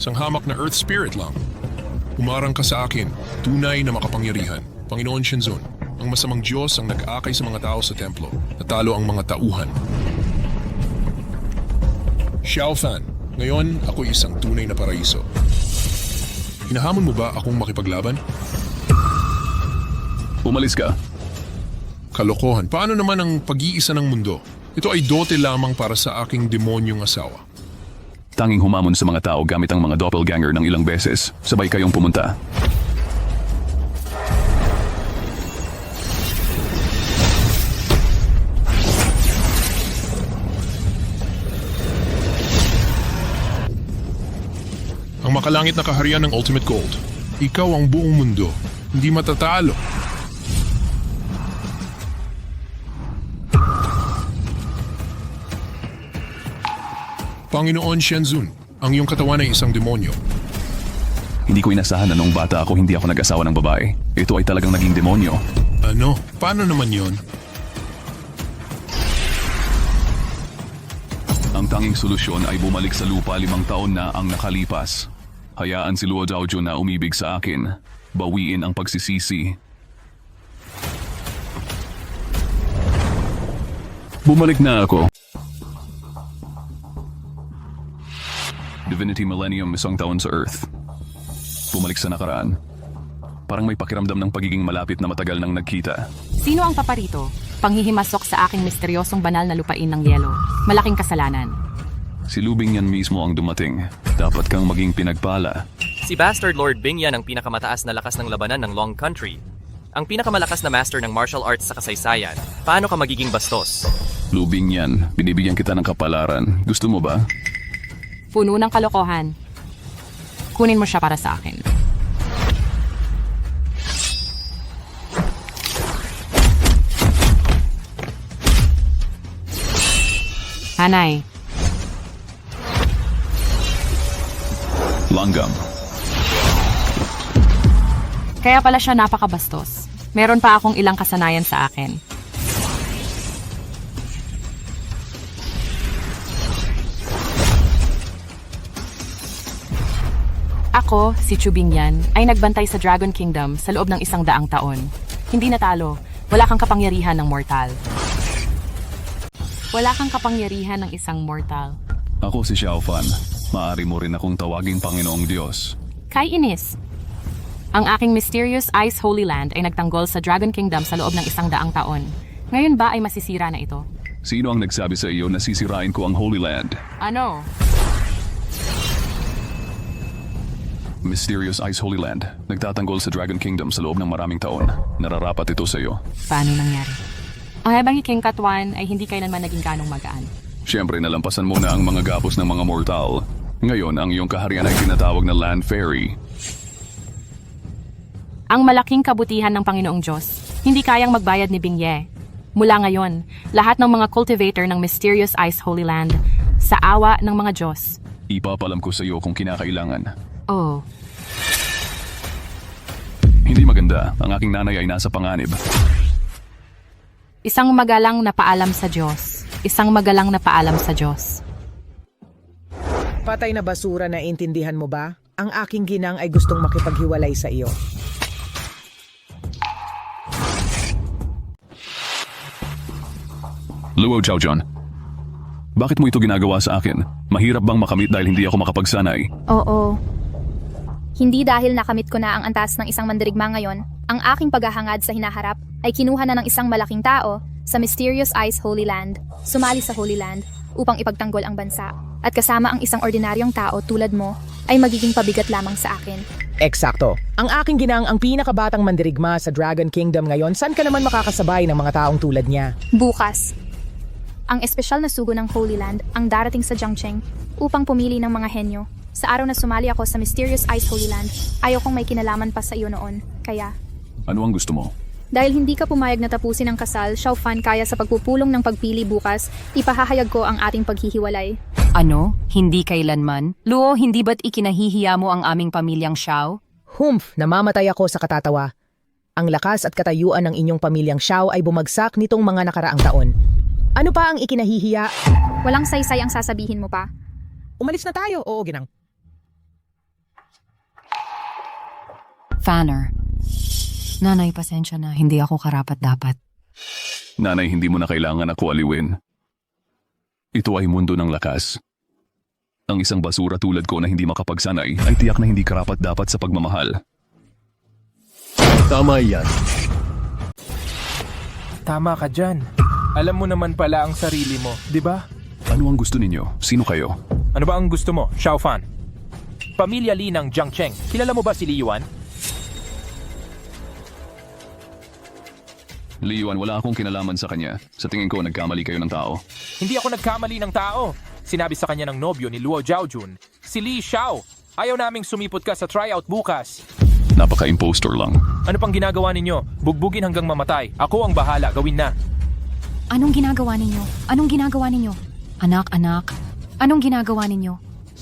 Isang hamak na earth spirit lang. Umarang ka sa akin, tunay na makapangyarihan. Panginoon Shenzun, ang masamang Diyos ang nag-aakay sa mga tao sa templo. Natalo ang mga tauhan. Xiao Fan, ngayon ako isang tunay na paraiso. Hinahamon mo ba akong makipaglaban? Umalis ka. Kalokohan. Paano naman ang pag-iisa ng mundo? Ito ay dote lamang para sa aking demonyong asawa. Tanging humamon sa mga tao gamit ang mga doppelganger ng ilang beses. Sabay kayong pumunta. Ang makalangit na kaharian ng Ultimate Gold. Ikaw ang buong mundo. Hindi matatalo. Panginoon Shenzun, ang iyong katawan ay isang demonyo. Hindi ko inasahan na noong bata ako hindi ako nag-asawa ng babae. Ito ay talagang naging demonyo. Ano? Paano naman yon? Ang tanging solusyon ay bumalik sa lupa 5 taon na ang nakalipas. Hayaan si Luo Daoju na umibig sa akin. Bawiin ang pagsisisi. Bumalik na ako. Divinity Millennium 1 taon sa Earth. Bumalik sa nakaraan. Parang may pakiramdam ng pagiging malapit na matagal nang nagkita. Sino ang paparito? Panghihimasok sa aking misteryosong banal na lupain ng yelo. Malaking kasalanan. Si Lu Bingyan mismo ang dumating. Dapat kang maging pinagpala. Si Bastard Lord Bingyan ang pinakamataas na lakas ng labanan ng Long Country. Ang pinakamalakas na master ng martial arts sa kasaysayan. Paano ka magiging bastos? Lu Bingyan, binibigyan kita ng kapalaran. Gusto mo ba? Puno ng kalokohan. Kunin mo siya para sa akin. Hanay. Langgam. Kaya pala siya napakabastos. Meron pa akong ilang kasanayan sa akin. Ako, si Chu Bingyan, ay nagbantay sa Dragon Kingdom sa loob ng 100 taon. Hindi natalo. Wala kang kapangyarihan ng mortal. Wala kang kapangyarihan ng isang mortal. Ako si Xiao Fan. Maaari mo rin akong tawaging Panginoong Diyos. Kay Inis. Ang aking mysterious Ice Holy Land ay nagtanggol sa Dragon Kingdom sa loob ng 100 taon. Ngayon ba ay masisira na ito? Sino ang nagsabi sa iyo na sisirain ko ang Holy Land? Ano? Mysterious Ice Holy Land. Nagtatanggol sa Dragon Kingdom sa loob ng maraming taon. Nararapat ito sa iyo. Paano nangyari? Ang hebang King Katuan ay hindi kailanman naging ganong magaan. Siyempre, nalampasan mo na ang mga gapos ng mga mortal. Ngayon, ang iyong kaharian ay tinatawag na Land Fairy. Ang malaking kabutihan ng Panginoong Diyos, hindi kayang magbayad ni Bingye. Mula ngayon, lahat ng mga cultivator ng Mysterious Ice Holy Land, sa awa ng mga Diyos. Ipapalam ko sa iyo kung kinakailangan. Oh, Hindi maganda. Ang aking nanay ay nasa panganib. isang magalang na paalam sa Diyos. Isang magalang na paalam sa Diyos. Patay na basura, na intindihan mo ba? Ang aking ginang ay gustong makipaghiwalay sa iyo. Luo Chaojon, bakit mo ito ginagawa sa akin? Mahirap bang makamit dahil hindi ako makapagsanay? Oo. Hindi dahil nakamit ko na ang antas ng isang mandirigma ngayon, ang aking paghahangad sa hinaharap ay kinuha na ng isang malaking tao sa Mysterious Ice Holy Land, sumali sa Holy Land upang ipagtanggol ang bansa. At kasama ang isang ordinaryong tao tulad mo ay magiging pabigat lamang sa akin. Eksakto. Ang aking ginang ang pinakabatang mandirigma sa Dragon Kingdom ngayon. Saan ka naman makakasabay ng mga taong tulad niya? Bukas, ang espesyal na sugo ng Holy Land ang darating sa Jiangcheng upang pumili ng mga henyo. Sa araw na sumali ako sa Mysterious Ice Holy Land, ayaw kong may kinalaman pa sa iyo noon. Kaya, Ano ang gusto mo? dahil hindi ka pumayag na tapusin ang kasal, Xiao Fan, kaya sa pagpupulong ng pagpili bukas, ipahahayag ko ang ating paghihiwalay. Ano? Hindi kailanman? Luo, hindi ba't ikinahihiya mo ang aming pamilyang Xiao? Humph, namamatay ako sa katatawa. Ang lakas at katayuan ng inyong pamilyang Xiao ay bumagsak nitong mga nakaraang taon. Ano pa ang ikinahihiya? Walang saysay ang sasabihin mo pa. Umalis na tayo, oo ginang. Fanner. Nanay, pasensya na. Hindi ako karapat-dapat. Nanay, hindi mo na kailangan ako aliwin. Ito ay mundo ng lakas. Ang isang basura tulad ko na hindi makapagsanay ay tiyak na hindi karapat-dapat sa pagmamahal. Tama yan. Tama ka dyan. Alam mo naman pala ang sarili mo, di ba? Ano ang gusto ninyo? Sino kayo? Ano ba ang gusto mo, Xiao Fan? Pamilya Li ng Jiang Cheng. Kilala mo ba si Li Yuan? Li Yuan, wala akong kinalaman sa kanya. Sa tingin ko, nagkamali kayo ng tao. Hindi ako nagkamali ng tao. Sinabi sa kanya ng nobyo ni Luo Zhaojun, si Li Xiao. Ayaw naming sumipot ka sa tryout bukas. Napaka-impostor lang. Ano pang ginagawa ninyo? Bugbugin hanggang mamatay. Ako ang bahala, gawin na. Anong ginagawa ninyo? Anong ginagawa ninyo? Anak, anong ginagawa ninyo?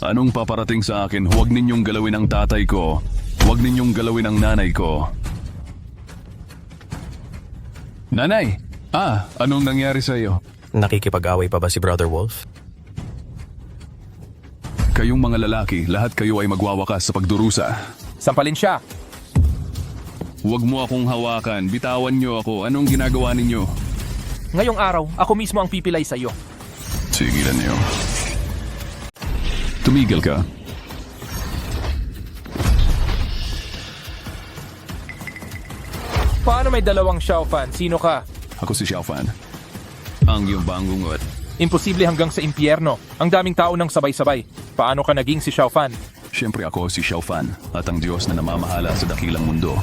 Anong paparating sa akin? Huwag ninyong galawin ang tatay ko. Huwag ninyong galawin ang nanay ko. Nanay! Anong nangyari sa iyo? Nakikipag-away pa ba si Brother Wolf? Kayong mga lalaki, lahat kayo ay magwawakas sa pagdurusa. Sampalin siya. Huwag mo akong hawakan. Bitawan niyo ako. Anong ginagawa ninyo? Ngayong araw, ako mismo ang pipilay sa iyo. Sigilan niyo. Tumigil ka. Paano may dalawang Xiao Fan? Sino ka? Ako si Xiao Fan. Ang iyong bangungot. Imposible hanggang sa impyerno. Ang daming tao nang sabay-sabay. Paano ka naging si Xiao Fan? Siyempre ako si Xiao Fan at ang Diyos na namamahala sa dakilang mundo.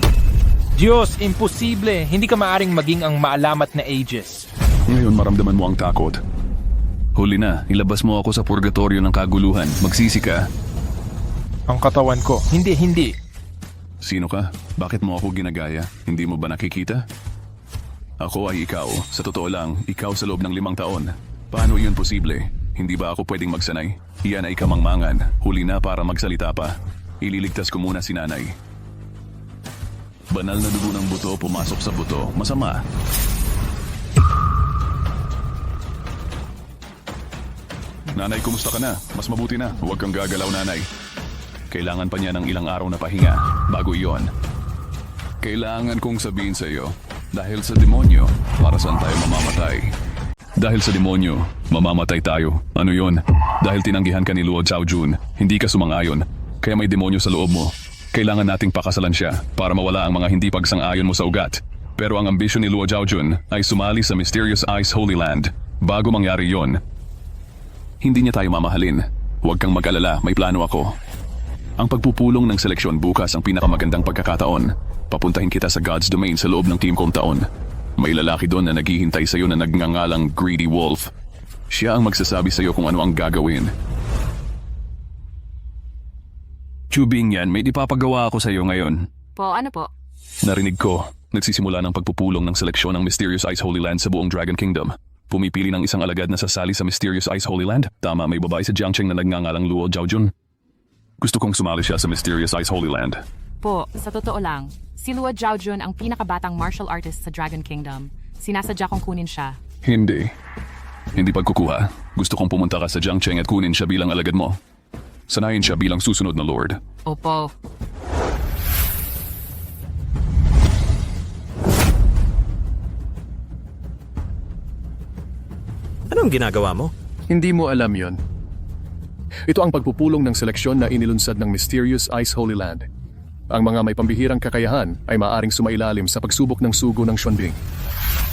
Diyos, imposible. Hindi ka maaring maging ang maalamat na Aegis. Ngayon maramdaman mo ang takot. Huli na, ilabas mo ako sa purgatorio ng kaguluhan. Magsisi ka. Ang katawan ko. Hindi. Sino ka? Bakit mo ako ginagaya? Hindi mo ba nakikita? Ako ay ikaw. Sa totoo lang, ikaw sa loob ng 5 taon. Paano iyon posible? Hindi ba ako pwedeng magsanay? Iyan ay kamangmangan. Huli na para magsalita pa. Ililigtas ko muna si nanay. Banal na dugo ng buto pumasok sa buto. Masama. Nanay, kumusta ka na? Mas mabuti na. Huwag kang gagalaw, nanay. Kailangan pa niya ng ilang araw na pahinga. Bago iyon. Kailangan kong sabihin sa iyo, dahil sa demonyo, para saan tayo mamamatay? Dahil sa demonyo, mamamatay tayo. Ano yon? Dahil tinanggihan ka ni Luo Zhaojun, hindi ka sumang-ayon. Kaya may demonyo sa loob mo. Kailangan nating pakasalan siya para mawala ang mga hindi pagsang-ayon mo sa ugat. Pero ang ambisyon ni Luo Zhaojun ay sumali sa Mysterious Ice Holy Land. Bago mangyari yon, hindi niya tayo mamahalin. Huwag kang mag-alala, may plano ako. Ang pagpupulong ng seleksyon bukas ang pinakamagandang pagkakataon. Papuntahin kita sa God's Domain sa loob ng Team Kong taon. May lalaki doon na naghihintay sa iyo na nagngangalang Greedy Wolf. Siya ang magsasabi sa iyo kung ano ang gagawin. Chubing yan, may ipapagawa ako sa iyo ngayon. Po, ano po? Narinig ko, nagsisimula ng pagpupulong ng seleksyon ng Mysterious Ice Holy Land sa buong Dragon Kingdom. Pumipili ng isang alagad na sasali sa Mysterious Ice Holy Land. Tama, may babae sa Jiangcheng na nagngangalang Luo Zhaojun. Gusto kong sumali siya sa Mysterious Ice Holy Land. Po, sa totoo lang, si Luo Zhaojun ang pinakabatang martial artist sa Dragon Kingdom. Sinasadya kong kunin siya. Hindi. Hindi pagkukuha. Gusto kong pumunta ka sa Jiangcheng at kunin siya bilang alagad mo. Sanayin siya bilang susunod na Lord. Opo. Anong ginagawa mo? Hindi mo alam yon. Ito ang pagpupulong ng seleksyon na inilunsad ng Mysterious Ice Holy Land. Ang mga may pambihirang kakayahan ay maaaring sumailalim sa pagsubok ng sugo ng Xuanbing.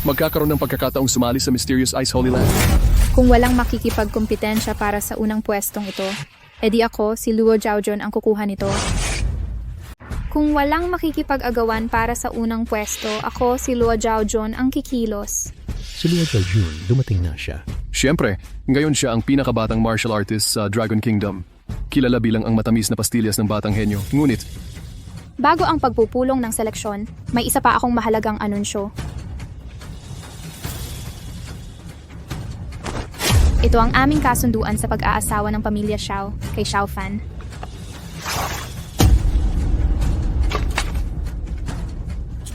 Magkakaroon ng pagkakataong sumali sa Mysterious Ice Holy Land. Kung walang makikipagkompetensya para sa unang pwestong ito, edi ako, si Luo Zhaojun ang kukuha nito. Kung walang makikipag-agawan para sa unang pwesto, ako, si Luo Zhaojun ang kikilos. Si Luo Zhaojun, dumating na siya. Siyempre, ngayon siya ang pinakabatang martial artist sa Dragon Kingdom. Kilala bilang ang matamis na pastillas ng batang henyo. Ngunit, Bago ang pagpupulong ng seleksyon, may isa pa akong mahalagang anunsyo. Ito ang aming kasunduan sa pag-aasawa ng pamilya Xiao kay Xiao Fan.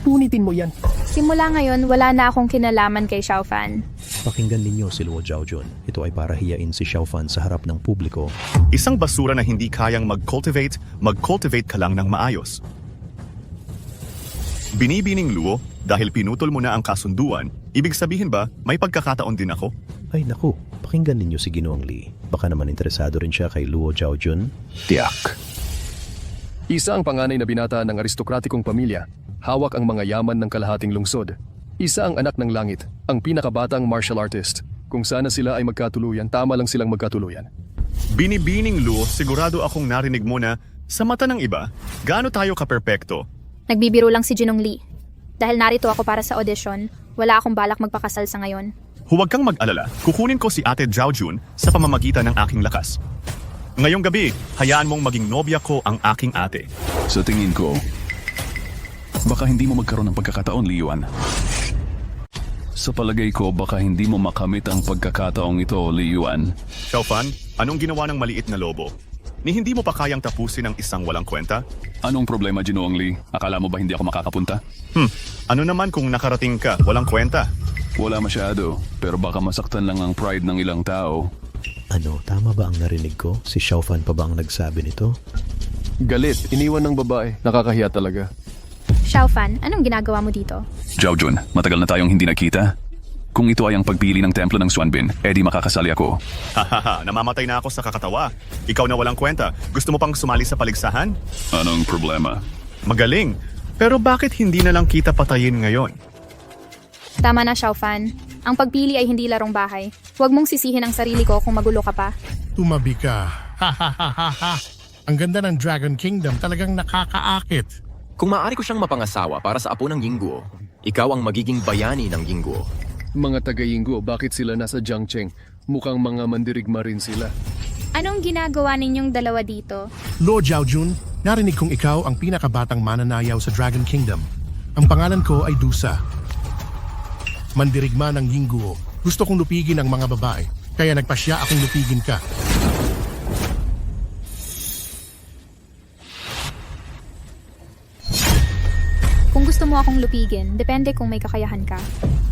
punitin mo yan. Simula ngayon, wala na akong kinalaman kay Xiao Fan. Pakinggan ninyo si Luo Zhaojun. Ito ay para hiyain si Xiao Fan sa harap ng publiko. Isang basura na hindi kayang mag-cultivate ka lang ng maayos. Binibining Luo, dahil pinutol mo na ang kasunduan, ibig sabihin ba may pagkakataon din ako? Ay naku, pakinggan ninyo si Ginoong Lee. Baka naman interesado rin siya kay Luo Zhaojun. Tiyak. Isa ang panganay na binata ng aristokratikong pamilya. Hawak ang mga yaman ng kalahating lungsod. Isa ang anak ng langit, ang pinakabatang martial artist. Kung sana sila ay magkatuluyan, tama lang silang magkatuluyan. Binibining Luo, sigurado akong narinig mo na sa mata ng iba, gaano tayo kaperpekto? Nagbibiro lang si Ginong Lee. Dahil narito ako para sa audition, wala akong balak magpakasal sa ngayon. Huwag kang mag-alala, kukunin ko si Ate Zhaojun sa pamamagitan ng aking lakas. Ngayong gabi, hayaan mong maging nobya ko ang aking ate. Sa tingin ko, baka hindi mo magkaroon ng pagkakataon, Li Yuan. Sa palagay ko, baka hindi mo makamit ang pagkakataong ito, Li Yuan. Xiaofan, anong ginawa ng maliit na lobo? Ni hindi mo pa kayang tapusin ang isang walang kwenta? Anong problema, Ginoong Lee? Akala mo ba hindi ako makakapunta? Ano naman kung nakarating ka, walang kwenta? Wala masyado, pero baka masaktan lang ang pride ng ilang tao. Ano, tama ba ang narinig ko? Si Xiaofan pa ba ang nagsabi nito? Galit, iniwan ng babae. Nakakahiya talaga. Xiaofan, anong ginagawa mo dito? Zhaojun, matagal na tayong hindi nakita. Kung ito ay ang pagpili ng templo ng Xuanbin, edi makakasali ako. Hahaha, namamatay na ako sa kakatawa. Ikaw na walang kwenta, gusto mo pang sumali sa paligsahan? Anong problema? Magaling, pero bakit hindi na lang kita patayin ngayon? Tama na, Xiaofan. Ang pagpili ay hindi larong bahay. Huwag mong sisihin ang sarili ko kung magulo ka pa. Tumabi ka. Ang ganda ng Dragon Kingdom, talagang nakakaakit. Kung maaari ko siyang mapangasawa para sa apo ng Yingguo, ikaw ang magiging bayani ng Yingguo. Mga taga-Yingguo, bakit sila nasa Jiangcheng? Mukhang mga mandirigma rin sila. Anong ginagawa ninyong dalawa dito? Lord Zhaojun, narinig kong ikaw ang pinakabatang mananayaw sa Dragon Kingdom. Ang pangalan ko ay Dusa. Mandirigma ng Yingguo. Gusto kong lupigin ang mga babae, kaya nagpasya akong lupigin ka. Kung gusto mo akong lupigin, depende kung may kakayahan ka.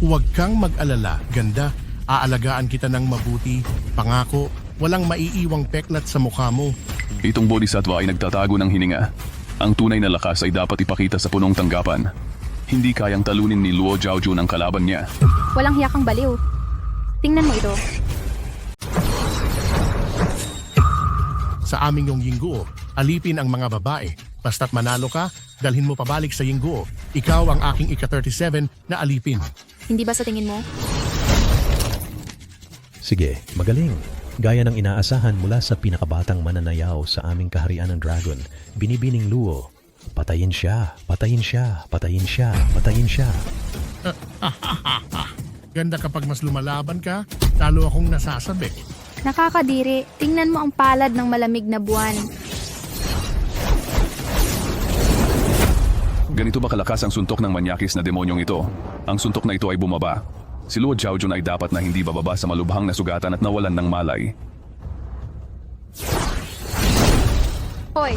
Huwag kang mag-alala, ganda. Aalagaan kita ng mabuti. Pangako, walang maiiwang peklat sa mukha mo. Itong bodhisattva ay nagtatago ng hininga. Ang tunay na lakas ay dapat ipakita sa punong tanggapan. Hindi kayang talunin ni Luo Zhaojun ang kalaban niya. Walang hiya kang baliw. Tingnan mo ito. Sa aming yung Yingguo, alipin ang mga babae. Basta't manalo ka, dalhin mo pabalik sa Yingguo. Ikaw ang aking ika-37 na alipin. Hindi ba sa tingin mo? Sige, magaling. Gaya ng inaasahan mula sa pinakabatang mananayaw sa aming kaharian ng dragon, Binibining Luo. Patayin siya, patayin siya, patayin siya, patayin siya. Ganda kapag mas lumalaban ka, talo akong nasasabi. Nakakadiri. Tingnan mo ang palad ng malamig na buwan. Ganito ba kalakas ang suntok ng manyakis na demonyong ito? Ang suntok na ito ay bumaba. Si Luo Zhaojun ay dapat na hindi bababa sa malubhang na sugatan at nawalan ng malay. Hoy!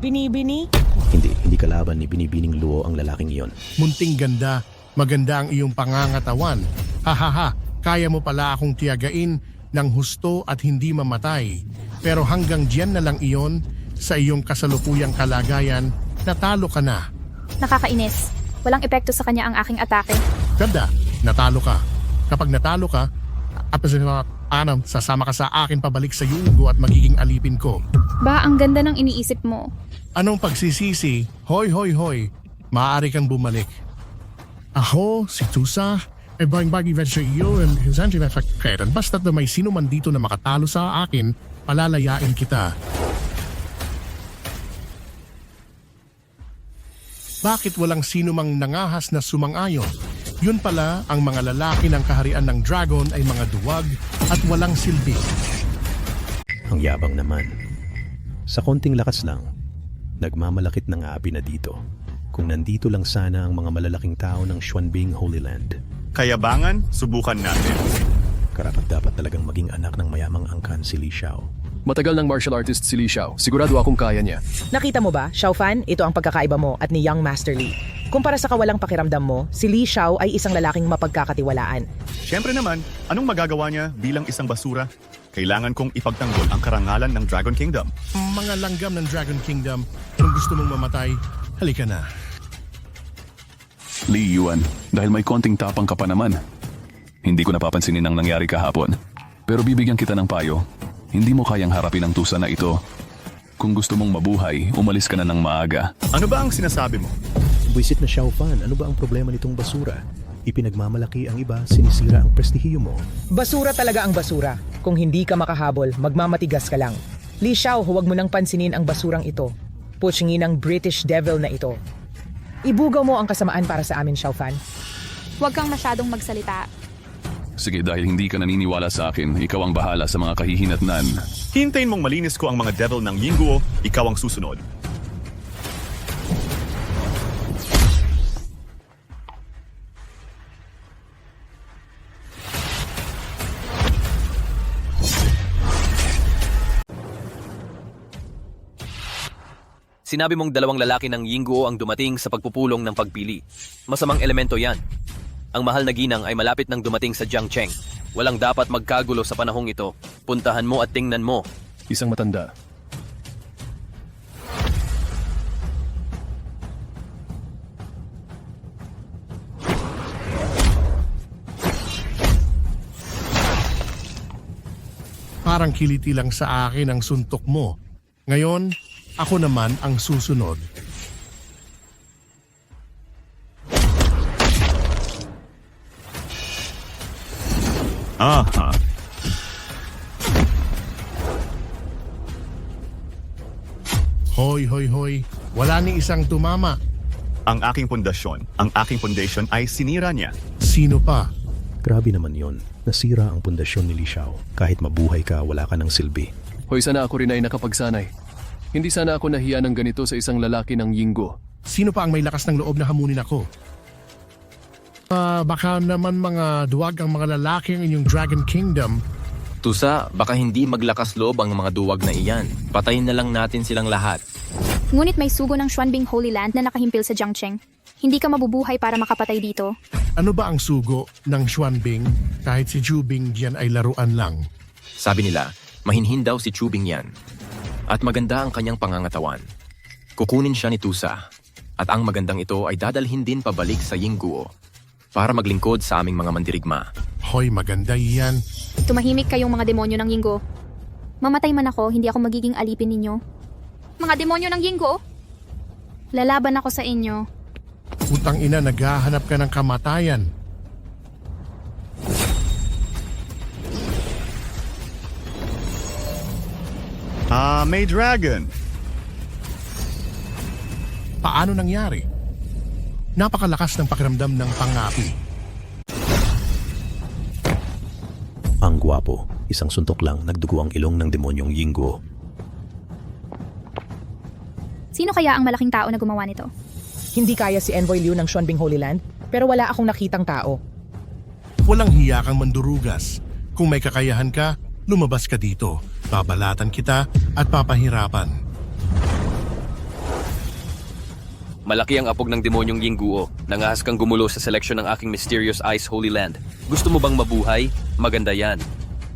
Binibini? Hindi kalaban ni Binibining Luo ang lalaking iyon. Munting ganda, maganda ang iyong pangangatawan. Hahaha, kaya mo pala akong tiyagain ng husto at hindi mamatay. Pero hanggang diyan na lang iyon, sa iyong kasalukuyang kalagayan, natalo ka na. Nakakainis. Walang epekto sa kanya ang aking atake. Ganda, natalo ka. Kapag natalo ka, sasama ka sa akin pabalik sa Yunggo at magiging alipin ko. Ba, ang ganda ng iniisip mo. Anong pagsisisi? Hoy, hoy, hoy. Maaari kang bumalik. Ako, si Tusa, ay bagi sa iyo and hisanti na sakretan. Basta't na may sino man dito na makatalo sa akin, palalayain kita. Bakit walang sino mang nangahas na sumang-ayon? Yun pala, ang mga lalaki ng kaharian ng dragon ay mga duwag at walang silbi. Ang yabang naman. Sa konting lakas lang, nagmamalakit ng aapi na dito. Kung nandito lang sana ang mga malalaking tao ng Xuanbing Holy Land. Kayabangan, subukan natin. Karapat-dapat talagang maging anak ng mayamang angkan si Li Xiao. Matagal ng martial artist si Li Xiao. Sigurado akong kaya niya. Nakita mo ba, Xiaofan? Ito ang pagkakaiba mo at ni Young Master Li. Kumpara sa kawalang pakiramdam mo, si Li Xiao ay isang lalaking mapagkakatiwalaan. Siyempre naman, anong magagawa niya bilang isang basura? Kailangan kong ipagtanggol ang karangalan ng Dragon Kingdom. Mga langgam ng Dragon Kingdom, kung gusto mong mamatay, Halika na. Li Yuan, dahil may konting tapang ka pa naman. Hindi ko napapansinin ang nangyari kahapon. Pero bibigyan kita ng payo. Hindi mo kayang harapin ang tusa na ito. Kung gusto mong mabuhay, umalis ka na ng maaga. Ano ba ang sinasabi mo? Buisit na Xiao Fan, ano ba ang problema nitong basura? Ipinagmamalaki ang iba, sinisira ang prestihiyo mo. Basura talaga ang basura. Kung hindi ka makahabol, magmamatigas ka lang. Li Xiao, huwag mo nang pansinin ang basurang ito. Putsingin ang British Devil na ito. Ibugaw mo ang kasamaan para sa amin, Xiao Fan. Huwag kang masyadong magsalita. Sige, dahil hindi ka naniniwala sa akin, ikaw ang bahala sa mga kahihinatnan. Hintayin mong malinis ko ang mga devil ng Yingguo, ikaw ang susunod. Sinabi mong dalawang lalaki ng Yingguo ang dumating sa pagpupulong ng pagpili. Masamang elemento yan. Ang mahal na ginang ay malapit nang dumating sa Jiangcheng. Walang dapat magkagulo sa panahong ito. Puntahan mo at tingnan mo. Isang matanda. Parang kiliti lang sa akin ang suntok mo. Ngayon, ako naman ang susunod. Aha. Hoy, hoy, hoy. Wala ni isang tumama. Ang aking foundation ay sinira niya. Sino pa? Grabe naman yon. Nasira ang pundasyon ni Li Xiao. Kahit mabuhay ka, wala ka ng silbi. Hoy, sana ako rin ay nakapagsanay. Hindi sana ako nahiya ng ganito sa isang lalaki ng Yingguo. Sino pa ang may lakas ng loob na hamunin ako? Baka naman mga duwag ang mga lalaki ng inyong Dragon Kingdom. Tusa, baka hindi maglakas loob ang mga duwag na iyan. Patayin na lang natin silang lahat. Ngunit may sugo ng Xuanbing Holy Land na nakahimpil sa Jiangcheng. Hindi ka mabubuhay para makapatay dito. Ano ba ang sugo ng Xuanbing? Kahit si Jubing diyan ay laruan lang. Sabi nila, mahinhin daw si Chubing yan. At maganda ang kanyang pangangatawan. Kukunin siya ni Tusa. At ang magandang ito ay dadalhin din pabalik sa Yingguo para maglingkod sa aming mga mandirigma. Hoy, maganda yan. Tumahimik kayong mga demonyo ng Yingguo. Mamatay man ako, hindi ako magiging alipin ninyo. Mga demonyo ng Yingguo? Lalaban ako sa inyo. Putang ina, naghahanap ka ng kamatayan. May dragon. Paano nangyari? Napakalakas ng pakiramdam ng pangapi. Ang gwapo. Isang suntok lang, nagdugo ang ilong ng demonyong Yingguo. Sino kaya ang malaking tao na gumawa nito? Hindi kaya si Envoy Liu ng Xuanbing Holy Land, pero wala akong nakitang tao. Walang hiya kang mandurugas. Kung may kakayahan ka, lumabas ka dito. Babalatan kita at papahirapan. Malaki ang apog ng demonyong Yingguo. Nangahas kang gumulo sa seleksyon ng aking Mysterious Ice Holy Land. Gusto mo bang mabuhay? Maganda yan.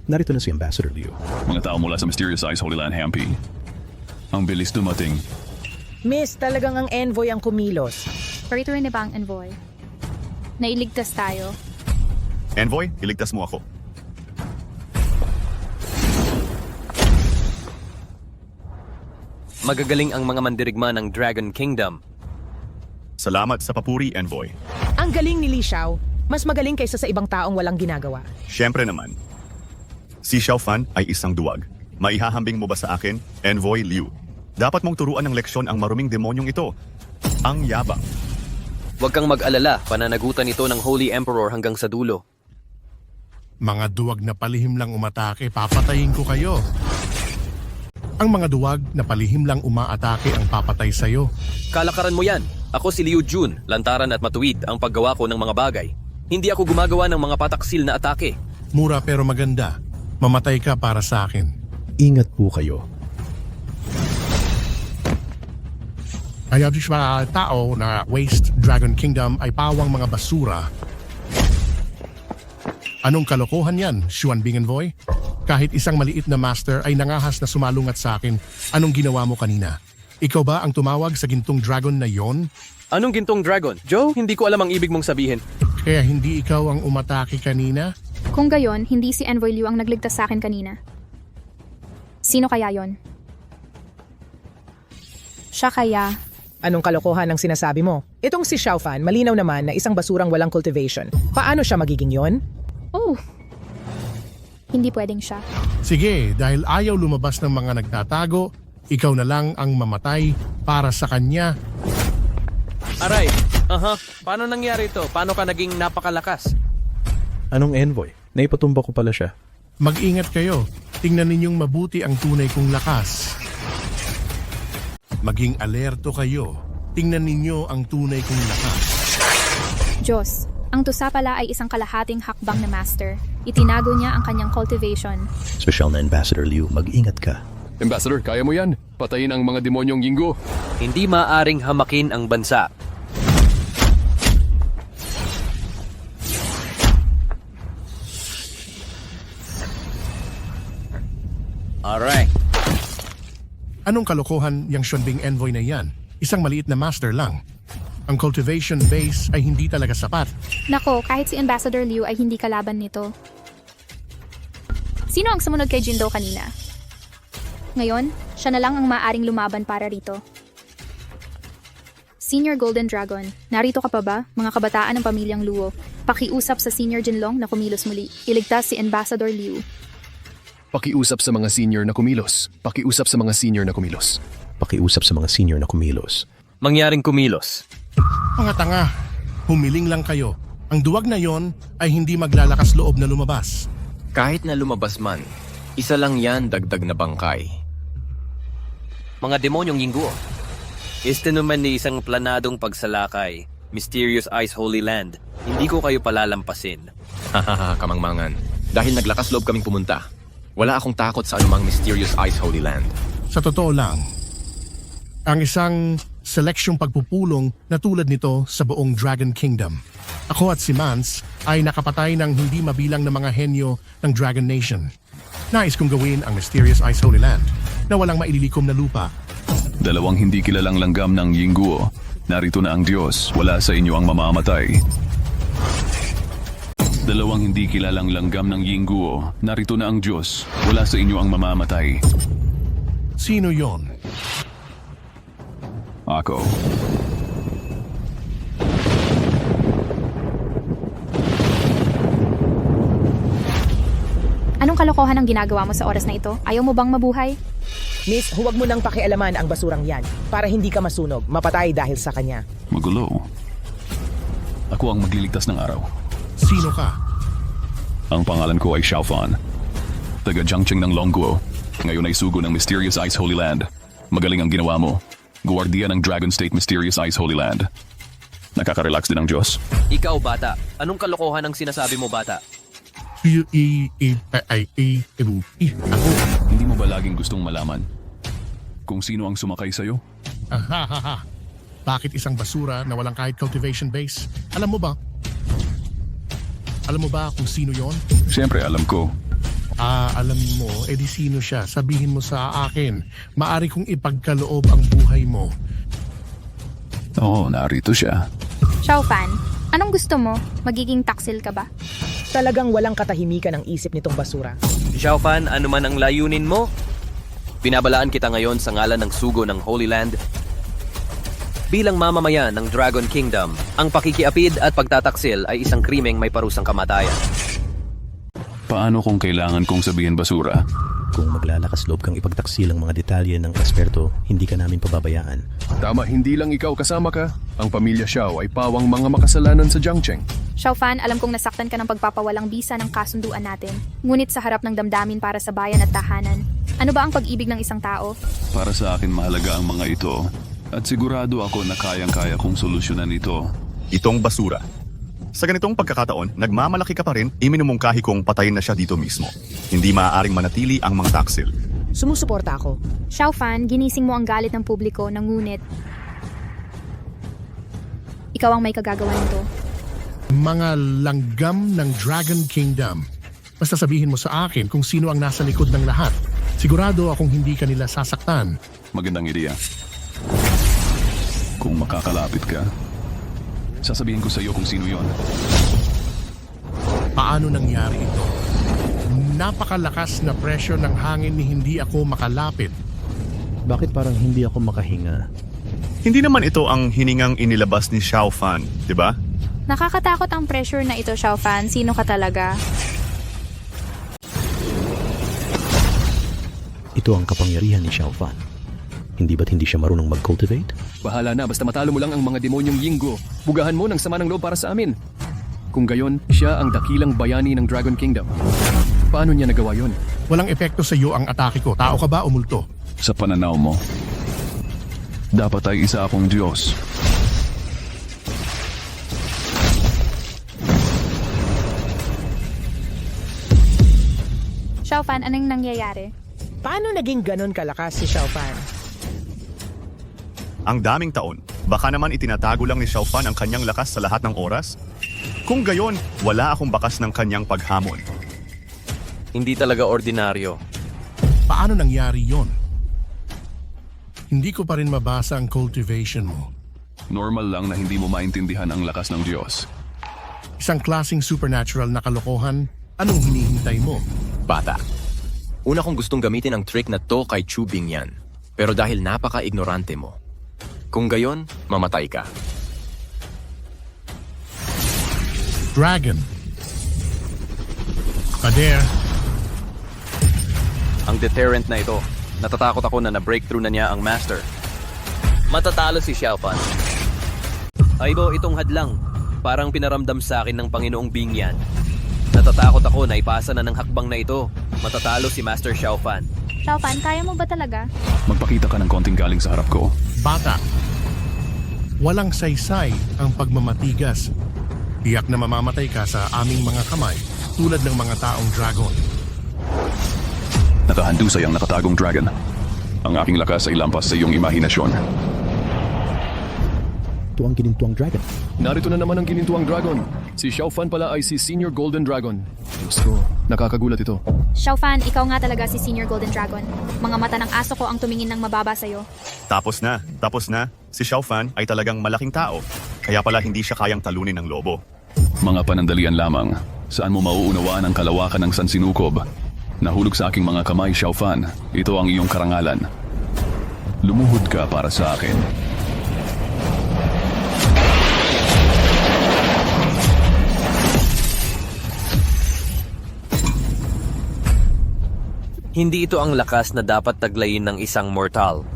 Narito na si Ambassador Liu. Mga tao mula sa Mysterious Ice Holy Land, Hampi. Ang bilis dumating. Miss, talagang ang Envoy ang kumilos. Parito rin na ba ang envoy? Nailigtas tayo. Envoy, iligtas mo ako. Magagaling ang mga mandirigma ng Dragon Kingdom. Salamat sa papuri, Envoy. Ang galing ni Li Xiao. Mas magaling kaysa sa ibang taong walang ginagawa. Siyempre naman. Si Xiao Fan ay isang duwag. Maihahambing mo ba sa akin, Envoy Liu? Dapat mong turuan ng leksyon ang maruming demonyong ito. Ang yabang. Huwag kang mag-alala, pananagutan ito ng Holy Emperor hanggang sa dulo. Mga duwag na palihim lang umatake, papatayin ko kayo. Ang mga duwag na palihim lang umaatake ang papatay sa'yo. Kalakaran mo yan. Ako si Liu Jun, lantaran at matuwid ang paggawa ko ng mga bagay. Hindi ako gumagawa ng mga pataksil na atake. Mura pero maganda. Mamatay ka para sa akin. Ingat po kayo. Kaya di mga tao na Waste Dragon Kingdom ay pawang mga basura. Anong kalokohan yan, Xuanbing Envoy? Kahit isang maliit na master ay nangahas na sumalungat sa akin, anong ginawa mo kanina? Ikaw ba ang tumawag sa gintong dragon na yon? Anong gintong dragon? Joe, hindi ko alam ang ibig mong sabihin. Kaya hindi ikaw ang umatake kanina? Kung gayon, hindi si Envoy Liu ang nagligtas sa akin kanina. Sino kaya yon? Siya kaya. Anong kalokohan ang sinasabi mo? Itong si Xiao Fan, malinaw naman na isang basurang walang cultivation. Paano siya magiging yon? Oh, hindi pwedeng siya. Sige, dahil ayaw lumabas ng mga nagtatago, ikaw na lang ang mamatay para sa kanya. Aray, paano nangyari ito? Paano ka naging napakalakas? Anong envoy? Naipatumba ko pala siya. Mag-ingat kayo. Tingnan ninyong mabuti ang tunay kong lakas. Maging alerto kayo. Tingnan ninyo ang tunay kong lakas. Diyos, ang tusa pala ay isang kalahating hakbang na master. Itinago niya ang kanyang cultivation. Special na Ambassador Liu, mag-ingat ka. Ambassador, kaya mo yan. Patayin ang mga demonyong Yingguo. Hindi maaring hamakin ang bansa. Alright. Anong kalokohan yung Xuanbing envoy na yan? Isang maliit na master lang. Ang cultivation base ay hindi talaga sapat. Nako, kahit si Ambassador Liu ay hindi kalaban nito. Sino ang sumunod kay Jindo kanina? Ngayon, siya na lang ang maaring lumaban para rito. Senior Golden Dragon, narito ka pa ba, mga kabataan ng pamilyang Luo? Pakiusap sa Senior Jinlong na kumilos muli. Iligtas si Ambassador Liu. Pakiusap sa mga senior na kumilos. Pakiusap sa mga senior na kumilos. Pakiusap sa mga senior na kumilos. Mangyaring kumilos. Mga tanga, humiling lang kayo. Ang duwag na yon ay hindi maglalakas loob na lumabas. Kahit na lumabas man, isa lang yan dagdag na bangkay. Mga demonyong Yingguo. Este naman ni isang planadong pagsalakay. Mysterious Ice Holy Land. Hindi ko kayo palalampasin. Hahaha, kamangmangan. Dahil naglakas loob kaming pumunta. Wala akong takot sa anumang Mysterious Ice Holy Land. Sa totoo lang, ang isang seleksyong pagpupulong na tulad nito sa buong Dragon Kingdom. Ako at si Mance ay nakapatay ng hindi mabilang na mga henyo ng Dragon Nation. Nais kong gawin ang Mysterious Ice Holy Land na walang maililikom na lupa. Dalawang hindi kilalang langgam ng Yingguo. Narito na ang Diyos. Wala sa inyo ang mamamatay. Dalawang hindi kilalang langgam ng Yingguo. Narito na ang Diyos. Wala sa inyo ang mamamatay. Sino yon? Ako. Anong kalokohan ang ginagawa mo sa oras na ito? Ayaw mo bang mabuhay? Miss, huwag mo nang pakialaman ang basurang yan para hindi ka masunog, mapatay dahil sa kanya. Magulo. Ako ang magliligtas ng araw. Sino ka? Ang pangalan ko ay Xiao Fan. Taga Jiangcheng ng Longguo. Ngayon ay sugo ng Mysterious Ice Holy Land. Magaling ang ginawa mo. Guardia ng Dragon State Mysterious Ice Holy Land. Nakaka-relax din ang Diyos. Ikaw, bata. Anong kalokohan ang sinasabi mo, bata? Ako. Hindi mo ba laging gustong malaman kung sino ang sumakay sa'yo? Ahahaha. Bakit isang basura na walang kahit cultivation base? Alam mo ba? Alam mo ba kung sino yon? Siyempre, alam ko. Alam mo, edi sino siya? Sabihin mo sa akin. Maari kong ipagkaloob ang buhay mo. Oo, narito siya. Xiao Fan, anong gusto mo? Magiging taksil ka ba? Talagang walang katahimikan ang isip nitong basura. Xiao Fan, ano man ang layunin mo? Pinabalaan kita ngayon sa ngalan ng sugo ng Holy Land. Bilang mamamayan ng Dragon Kingdom, ang pakikiapid at pagtataksil ay isang krimeng may parusang kamatayan. Paano kung kailangan kong sabihin basura? Kung maglalakas loob kang ipagtaksil ang mga detalye ng eksperto, hindi ka namin pababayaan. Tama, hindi lang ikaw kasama ka. Ang pamilya Xiao ay pawang mga makasalanan sa Jiangcheng. Xiao Fan, alam kong nasaktan ka ng pagpapawalang bisa ng kasunduan natin. Ngunit sa harap ng damdamin para sa bayan at tahanan, ano ba ang pag-ibig ng isang tao? Para sa akin mahalaga ang mga ito. At sigurado ako na kayang-kaya kong solusyonan ito. Itong basura. Sa ganitong pagkakataon, nagmamalaki ka pa rin, iminumungkahi kong patayin na siya dito mismo. Hindi maaaring manatili ang mga taksil. Sumusuporta ako. Xiao Fan, ginising mo ang galit ng publiko, ngunit ikaw ang may kagagawa nito. Mga langgam ng Dragon Kingdom. Basta sabihin mo sa akin kung sino ang nasa likod ng lahat. Sigurado akong hindi ka nila sasaktan. Magandang ideya. Kung makakalapit ka, sasabihin ko sa iyo kung sino yon. Paano nangyari ito? Napakalakas na pressure ng hangin ni hindi ako makalapit. Bakit parang hindi ako makahinga? Hindi naman ito ang hiningang inilabas ni Xiao Fan, di ba? Nakakatakot ang pressure na ito, Xiao Fan. Sino ka talaga? Ito ang kapangyarihan ni Xiao Fan. Hindi ba't hindi siya marunong mag-cultivate? Bahala na, basta matalo mo lang ang mga demonyong Yingguo. Bugahan mo ng sama ng loob para sa amin. Kung gayon, siya ang dakilang bayani ng Dragon Kingdom. Paano niya nagawa yon? Walang epekto sa iyo ang atake ko. Tao ka ba o multo? Sa pananaw mo, dapat ay isa akong Diyos. Xiao Fan, anong nangyayari? Paano naging ganon kalakas si Xiao Fan? Ang daming taon, baka naman itinatago lang ni Xiao Fan ang kanyang lakas sa lahat ng oras? Kung gayon, wala akong bakas ng kanyang paghamon. Hindi talaga ordinaryo. Paano nangyari yon? Hindi ko pa rin mabasa ang cultivation mo. Normal lang na hindi mo maintindihan ang lakas ng Diyos. Isang klaseng supernatural na kalokohan, anong hinihintay mo? Bata. Una kong gustong gamitin ang trick na to kay Chu Bingyan. Pero dahil napaka-ignorante mo, kung gayon, mamatay ka. Dragon. Pader. Ang deterrent na ito. Natatakot ako na na-breakthrough na niya ang master. Matatalo si Xiao Fan. Aibo, itong hadlang. Parang pinaramdam sa akin ng Panginoong Bingyan. Natatakot ako na ipasa na ng hakbang na ito. Matatalo si Master Xiao Fan. Xiao Fan, kaya mo ba talaga? Magpakita ka ng konting galing sa harap ko. Bata. Walang saysay ang pagmamatigas. Tiyak na mamamatay ka sa aming mga kamay tulad ng mga taong dragon. Nakahandusay ang nakatagong dragon. Ang aking lakas ay lampas sa iyong imahinasyon. Ito ang ginintuang dragon. Narito na naman ang ginintuang dragon. Si Xiao Fan pala ay si Senior Golden Dragon. Diyos ko, nakakagulat ito. Xiao Fan, ikaw nga talaga si Senior Golden Dragon. Mga mata ng aso ko ang tumingin ng mababa sa'yo. Tapos na. Si Xiao Fan ay talagang malaking tao. Kaya pala hindi siya kayang talunin ng lobo. Mga panandalian lamang. Saan mo mauunawaan ang kalawakan ng sansinukob? Nahulog sa aking mga kamay, Xiao Fan. Ito ang iyong karangalan. Lumuhod ka para sa akin. Hindi ito ang lakas na dapat taglayin ng isang mortal.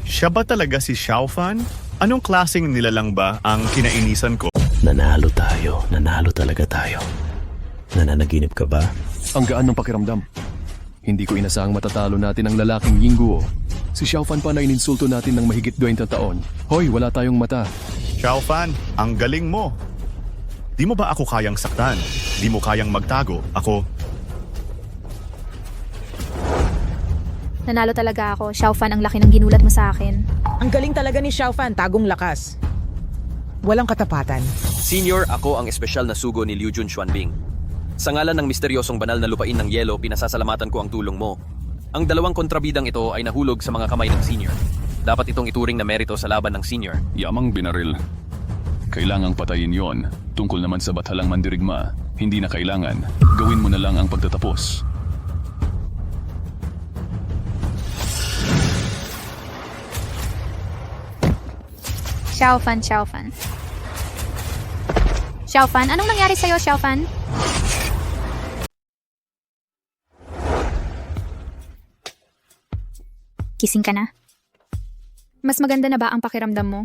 Siya ba talaga si Xiao Fan? Anong klaseng nilalang ba ang kinainisan ko? Nanalo tayo. Nanalo talaga tayo. Nananaginip ka ba? Ang gaan ng pakiramdam. Hindi ko inasahang matatalo natin ang lalaking Yingguo. Si Xiao Fan pa na ininsulto natin ng mahigit 20 taon. Hoy, wala tayong mata. Xiao Fan, ang galing mo. Di mo ba ako kayang saktan? Di mo kayang magtago? Ako, Nanalo talaga ako. Xiao Fan, ang laki ng ginulat mo sa akin. Ang galing talaga ni Xiao Fan, tagong lakas. Walang katapatan. Senior, ako ang espesyal na sugo ni Liu Jun Xuanbing. Sa ngalan ng misteryosong banal na lupain ng yelo, pinasasalamatan ko ang tulong mo. Ang dalawang kontrabidang ito ay nahulog sa mga kamay ng senior. Dapat itong ituring na merito sa laban ng senior. Yamang binaril. Kailangang patayin yon. Tungkol naman sa bathalang mandirigma, hindi na kailangan. Gawin mo na lang ang pagtatapos. Xiao Fan, Xiao Fan. Xiao Fan, anong nangyari sa'yo, Xiao Fan? Kising ka na? Mas maganda na ba ang pakiramdam mo?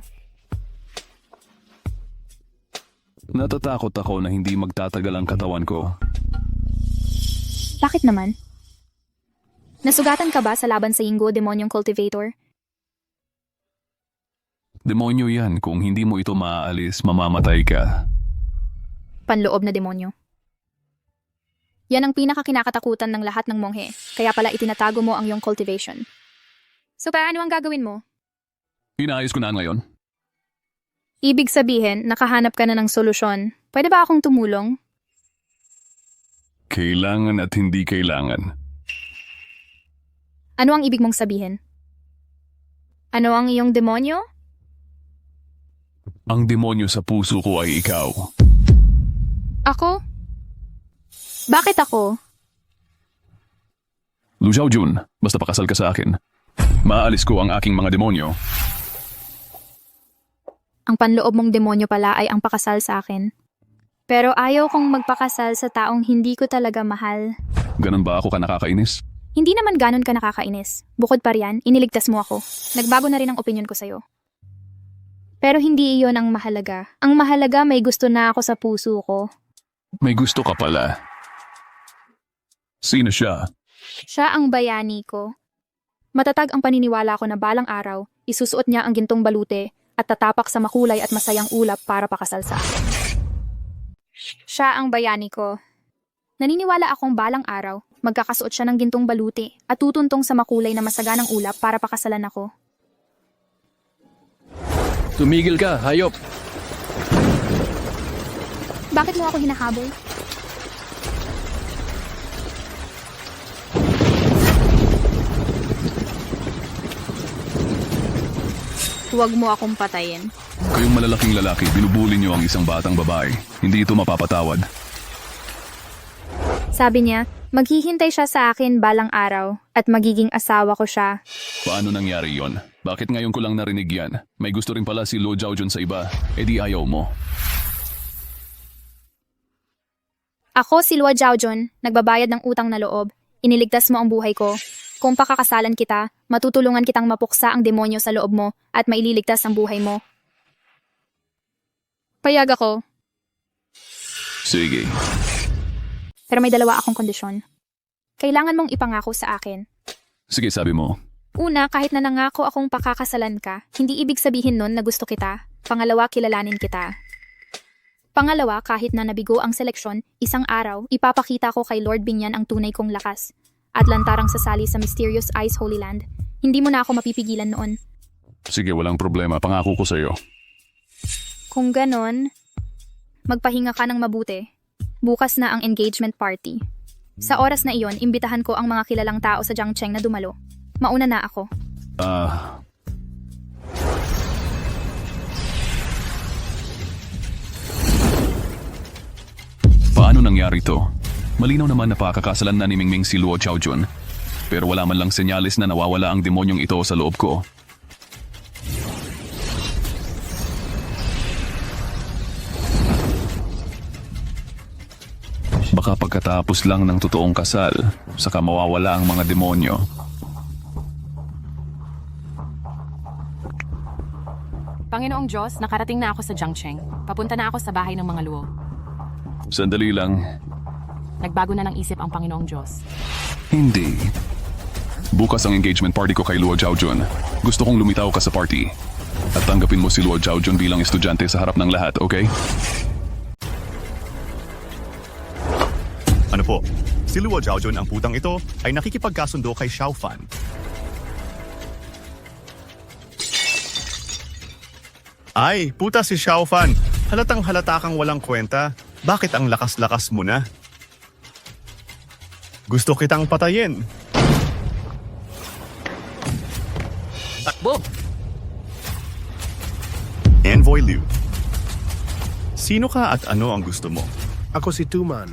Natatakot ako na hindi magtatagal ang katawan ko. Bakit naman? Nasugatan ka ba sa laban sa Yingguo Demonyong Cultivator? Demonyo yan. Kung hindi mo ito maaalis, mamamatay ka. Panloob na demonyo. Yan ang pinakakinakatakutan ng lahat ng monghe, kaya pala itinatago mo ang iyong cultivation. So paano ang gagawin mo? Inaayos ko na ngayon. Ibig sabihin, nakahanap ka na ng solusyon. Pwede ba akong tumulong? Kailangan at hindi kailangan. Ano ang ibig mong sabihin? Ano ang iyong demonyo? Ang demonyo sa puso ko ay ikaw. Ako? Bakit ako? Lu Xiaojun, basta pakasal ka sa akin. Maalis ko ang aking mga demonyo. Ang panloob mong demonyo pala ay ang pakasal sa akin. Pero ayaw kong magpakasal sa taong hindi ko talaga mahal. Ganun ba ako ka nakakainis? Hindi naman ganon ka nakakainis. Bukod pa riyan, iniligtas mo ako. Nagbago na rin ang opinion ko sa'yo. Pero hindi iyon ang mahalaga. Ang mahalaga may gusto na ako sa puso ko. May gusto ka pala. Sino siya? Siya ang bayani ko. Matatag ang paniniwala ko na balang araw, isusuot niya ang gintong balute at tatapak sa makulay at masayang ulap para pakasal sa akin. Siya ang bayani ko. Naniniwala akong balang araw, magkakasuot siya ng gintong balute at tutuntong sa makulay na masaganang ulap para pakasalan ako. Tumigil ka, hayop! Bakit mo ako hinahabol? Huwag mo akong patayin. Kayong malalaking lalaki, binubuli niyo ang isang batang babae. Hindi ito mapapatawad. Sabi niya, maghihintay siya sa akin balang araw at magiging asawa ko siya. Paano nangyari yon? Bakit ngayon ko lang narinig yan? May gusto rin pala si Luo Xiaojun sa iba. E di ayaw mo. Ako si Luo Xiaojun, nagbabayad ng utang na loob. Iniligtas mo ang buhay ko. Kung pakakasalan kita, matutulungan kitang mapuksa ang demonyo sa loob mo at maililigtas ang buhay mo. Payag ako. Sige. Pero may dalawa akong kondisyon. Kailangan mong ipangako sa akin. Sige, sabi mo. Una, kahit na nangako akong pakakasalan ka, hindi ibig sabihin nun na gusto kita. Pangalawa, kilalanin kita. Pangalawa, kahit na nabigo ang seleksyon, isang araw, ipapakita ko kay Lord Binyan ang tunay kong lakas. At lantarang sasali sa Mysterious Ice Holy Land. Hindi mo na ako mapipigilan noon. Sige, walang problema. Pangako ko sa'yo. Kung ganon, magpahinga ka ng mabuti. Bukas na ang engagement party. Sa oras na iyon, imbitahan ko ang mga kilalang tao sa Jiangcheng na dumalo. Mauna na ako. Paano nangyari to? Malinaw naman na pakakasalan na ni Mingming si Luo Xiaojun. Pero wala man lang senyales na nawawala ang demonyong ito sa loob ko. Baka pagkatapos lang ng totoong kasal, saka mawawala ang mga demonyo. Panginoong Diyos, nakarating na ako sa Jiangcheng. Papunta na ako sa bahay ng mga Luo. Sandali lang. Nagbago na ng isip ang Panginoong Diyos. Hindi. Bukas ang engagement party ko kay Luo Xiaojun. Gusto kong lumitaw ka sa party. At tanggapin mo si Luo Xiaojun bilang estudyante sa harap ng lahat, okay? Ano po? Si Luo Xiaojun ang putang ito ay nakikipagkasundo kay Xiao Fan. Ay, puta si Xiao Fan. Halatang halata kang walang kwenta. Bakit ang lakas-lakas mo na? Gusto kitang patayin. Takbo! Envoy Liu. Sino ka at ano ang gusto mo? Ako si Tuman.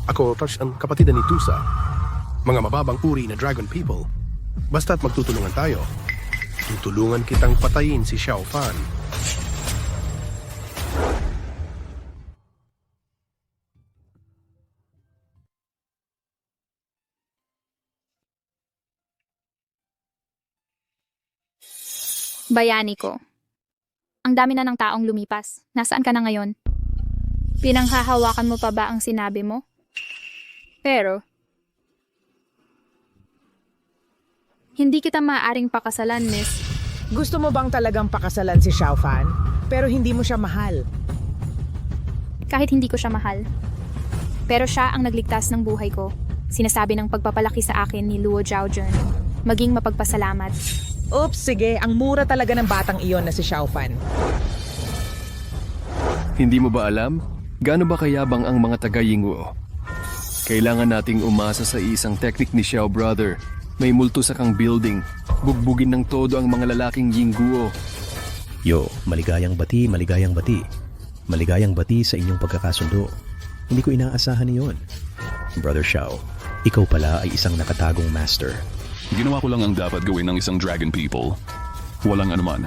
Ako ang kapatid ni Tusa. Mga mababang uri na dragon people. Basta't magtutulungan tayo. Tutulungan kitang patayin si Xiao Fan. Bayani ko. Ang dami na ng taong lumipas. Nasaan ka na ngayon? Pinanghahawakan mo pa ba ang sinabi mo? Pero, hindi kita maaaring pakasalan, miss. Gusto mo bang talagang pakasalan si Xiao Fan? Pero hindi mo siya mahal. Kahit hindi ko siya mahal. Pero siya ang nagligtas ng buhay ko. Sinasabi ng pagpapalaki sa akin ni Luo Xiaojun. Maging mapagpasalamat. Oops, sige. Ang mura talaga ng batang iyon na si Xiao Fan. Hindi mo ba alam? Gaano ba kayabang ang mga taga-Yingguo? Kailangan nating umasa sa isang teknik ni Xiao Brother May multo sa kang building. Bugbugin ng todo ang mga lalaking Yingguo. Yo, maligayang bati, maligayang bati. Maligayang bati sa inyong pagkakasundo. Hindi ko inaasahan iyon. Brother Xiao, ikaw pala ay isang nakatagong master. Ginawa ko lang ang dapat gawin ng isang dragon people. Walang anuman.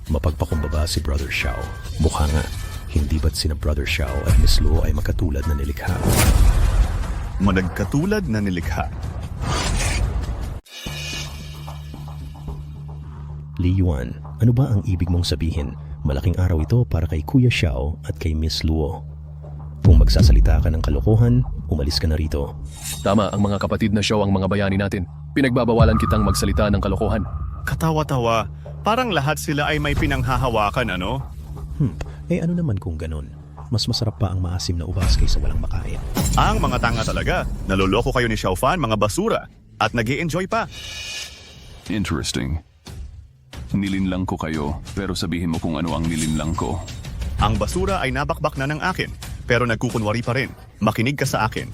Mapagpakumbaba si Brother Xiao. Mukha nga, hindi ba't sina Brother Xiao at Miss Luo ay magkatulad na nilikha? Managkatulad na nilikha. Li Yuan, ano ba ang ibig mong sabihin? Malaking araw ito para kay Kuya Xiao at kay Miss Luo. Kung magsasalita ka ng kalokohan, umalis ka na rito. Tama, ang mga kapatid na Xiao ang mga bayani natin. Pinagbabawalan kitang magsalita ng kalokohan. Katawa-tawa, parang lahat sila ay may pinanghahawakan, ano? Ano naman kung ganon? Mas masarap pa ang maasim na ubas kaysa walang makain. Ang mga tanga talaga. Naloloko kayo ni Xiao Fan, mga basura. At nag-i-enjoy pa. Interesting. Nilinlang ko kayo, pero sabihin mo kung ano ang nilinlang ko. Ang basura ay nabakbak na ng akin, pero nagkukunwari pa rin. Makinig ka sa akin.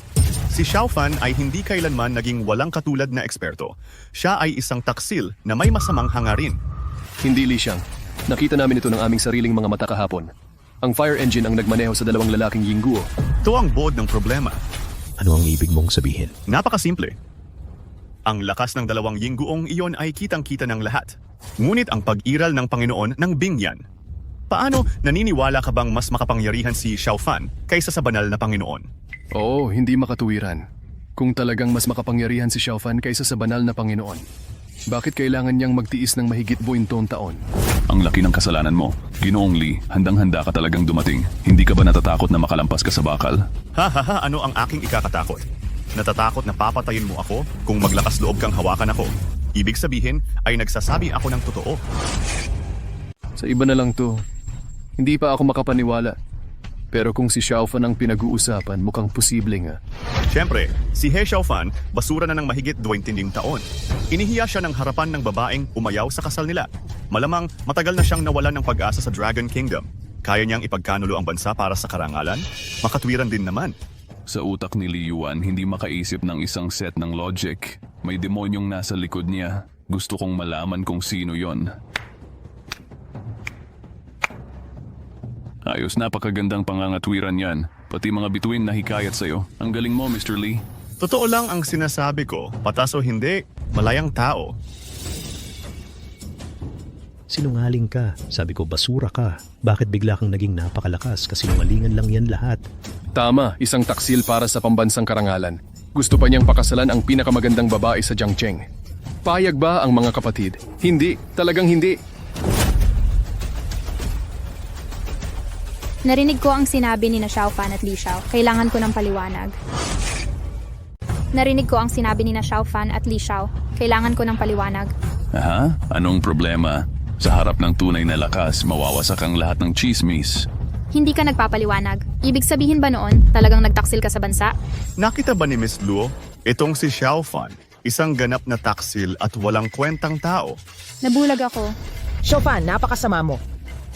Si Xiao Fan ay hindi kailanman naging walang katulad na eksperto. Siya ay isang taksil na may masamang hangarin. Hindi, Li Xiang. Nakita namin ito ng aming sariling mga mata kahapon. Ang fire engine ang nagmaneho sa dalawang lalaking Yingguo. Ito ang bod ng problema. Ano ang ibig mong sabihin? Napakasimple. Ang lakas ng dalawang Yingguong iyon ay kitang-kita ng lahat. Ngunit ang pag-iral ng Panginoon ng Bingyan. Paano naniniwala ka bang mas makapangyarihan si Xiao Fan kaysa sa banal na Panginoon? Oo, hindi makatuwiran. Kung talagang mas makapangyarihan si Xiao Fan kaysa sa banal na Panginoon, bakit kailangan niyang magtiis ng mahigit 20 taon? Ang laki ng kasalanan mo. Ginoong Li, handang-handa ka talagang dumating. Hindi ka ba natatakot na makalampas ka sa bakal? Ha, ano ang aking ikakatakot? Natatakot na papatayin mo ako kung maglakas loob kang hawakan ako. Ibig sabihin ay nagsasabi ako ng totoo. Sa iba na lang to. Hindi pa ako makapaniwala. Pero kung si Xiao Fan ang pinag-uusapan, mukhang posible nga. Siyempre, si He Xiao Fan basura na ng mahigit 20 taon. Inihiya siya ng harapan ng babaeng umayaw sa kasal nila. Malamang matagal na siyang nawalan ng pag-asa sa Dragon Kingdom. Kaya niyang ipagkanulo ang bansa para sa karangalan? Makatwiran din naman. Sa utak ni Li Yuan, hindi makaisip ng isang set ng logic. May demonyong nasa likod niya. Gusto kong malaman kung sino yon. Ayos, napakagandang pangangatwiran yan. Pati mga bituin na hikayat sa'yo. Ang galing mo, Mr. Lee. Totoo lang ang sinasabi ko. Patas o hindi, malayang tao. Sinungaling ka. Sabi ko, basura ka. Bakit bigla kang naging napakalakas? Kasinungalingan lang yan lahat. Tama, isang taksil para sa pambansang karangalan. Gusto pa niyang pakasalan ang pinakamagandang babae sa Jiangcheng. Payag ba ang mga kapatid? Hindi, talagang hindi. Narinig ko ang sinabi ni na Xiao Fan at Li Xiao. Kailangan ko ng paliwanag. Narinig ko ang sinabi ni na Xiao Fan at Li Xiao. Kailangan ko ng paliwanag. Aha? Anong problema? Sa harap ng tunay na lakas, mawawasak ang lahat ng chismis. Hindi ka nagpapaliwanag. Ibig sabihin ba noon, talagang nagtaksil ka sa bansa? Nakita ba ni Miss Luo? Itong si Xiao Fan, isang ganap na taksil at walang kwentang tao. Nabulag ako. Xiao Fan, napakasama mo.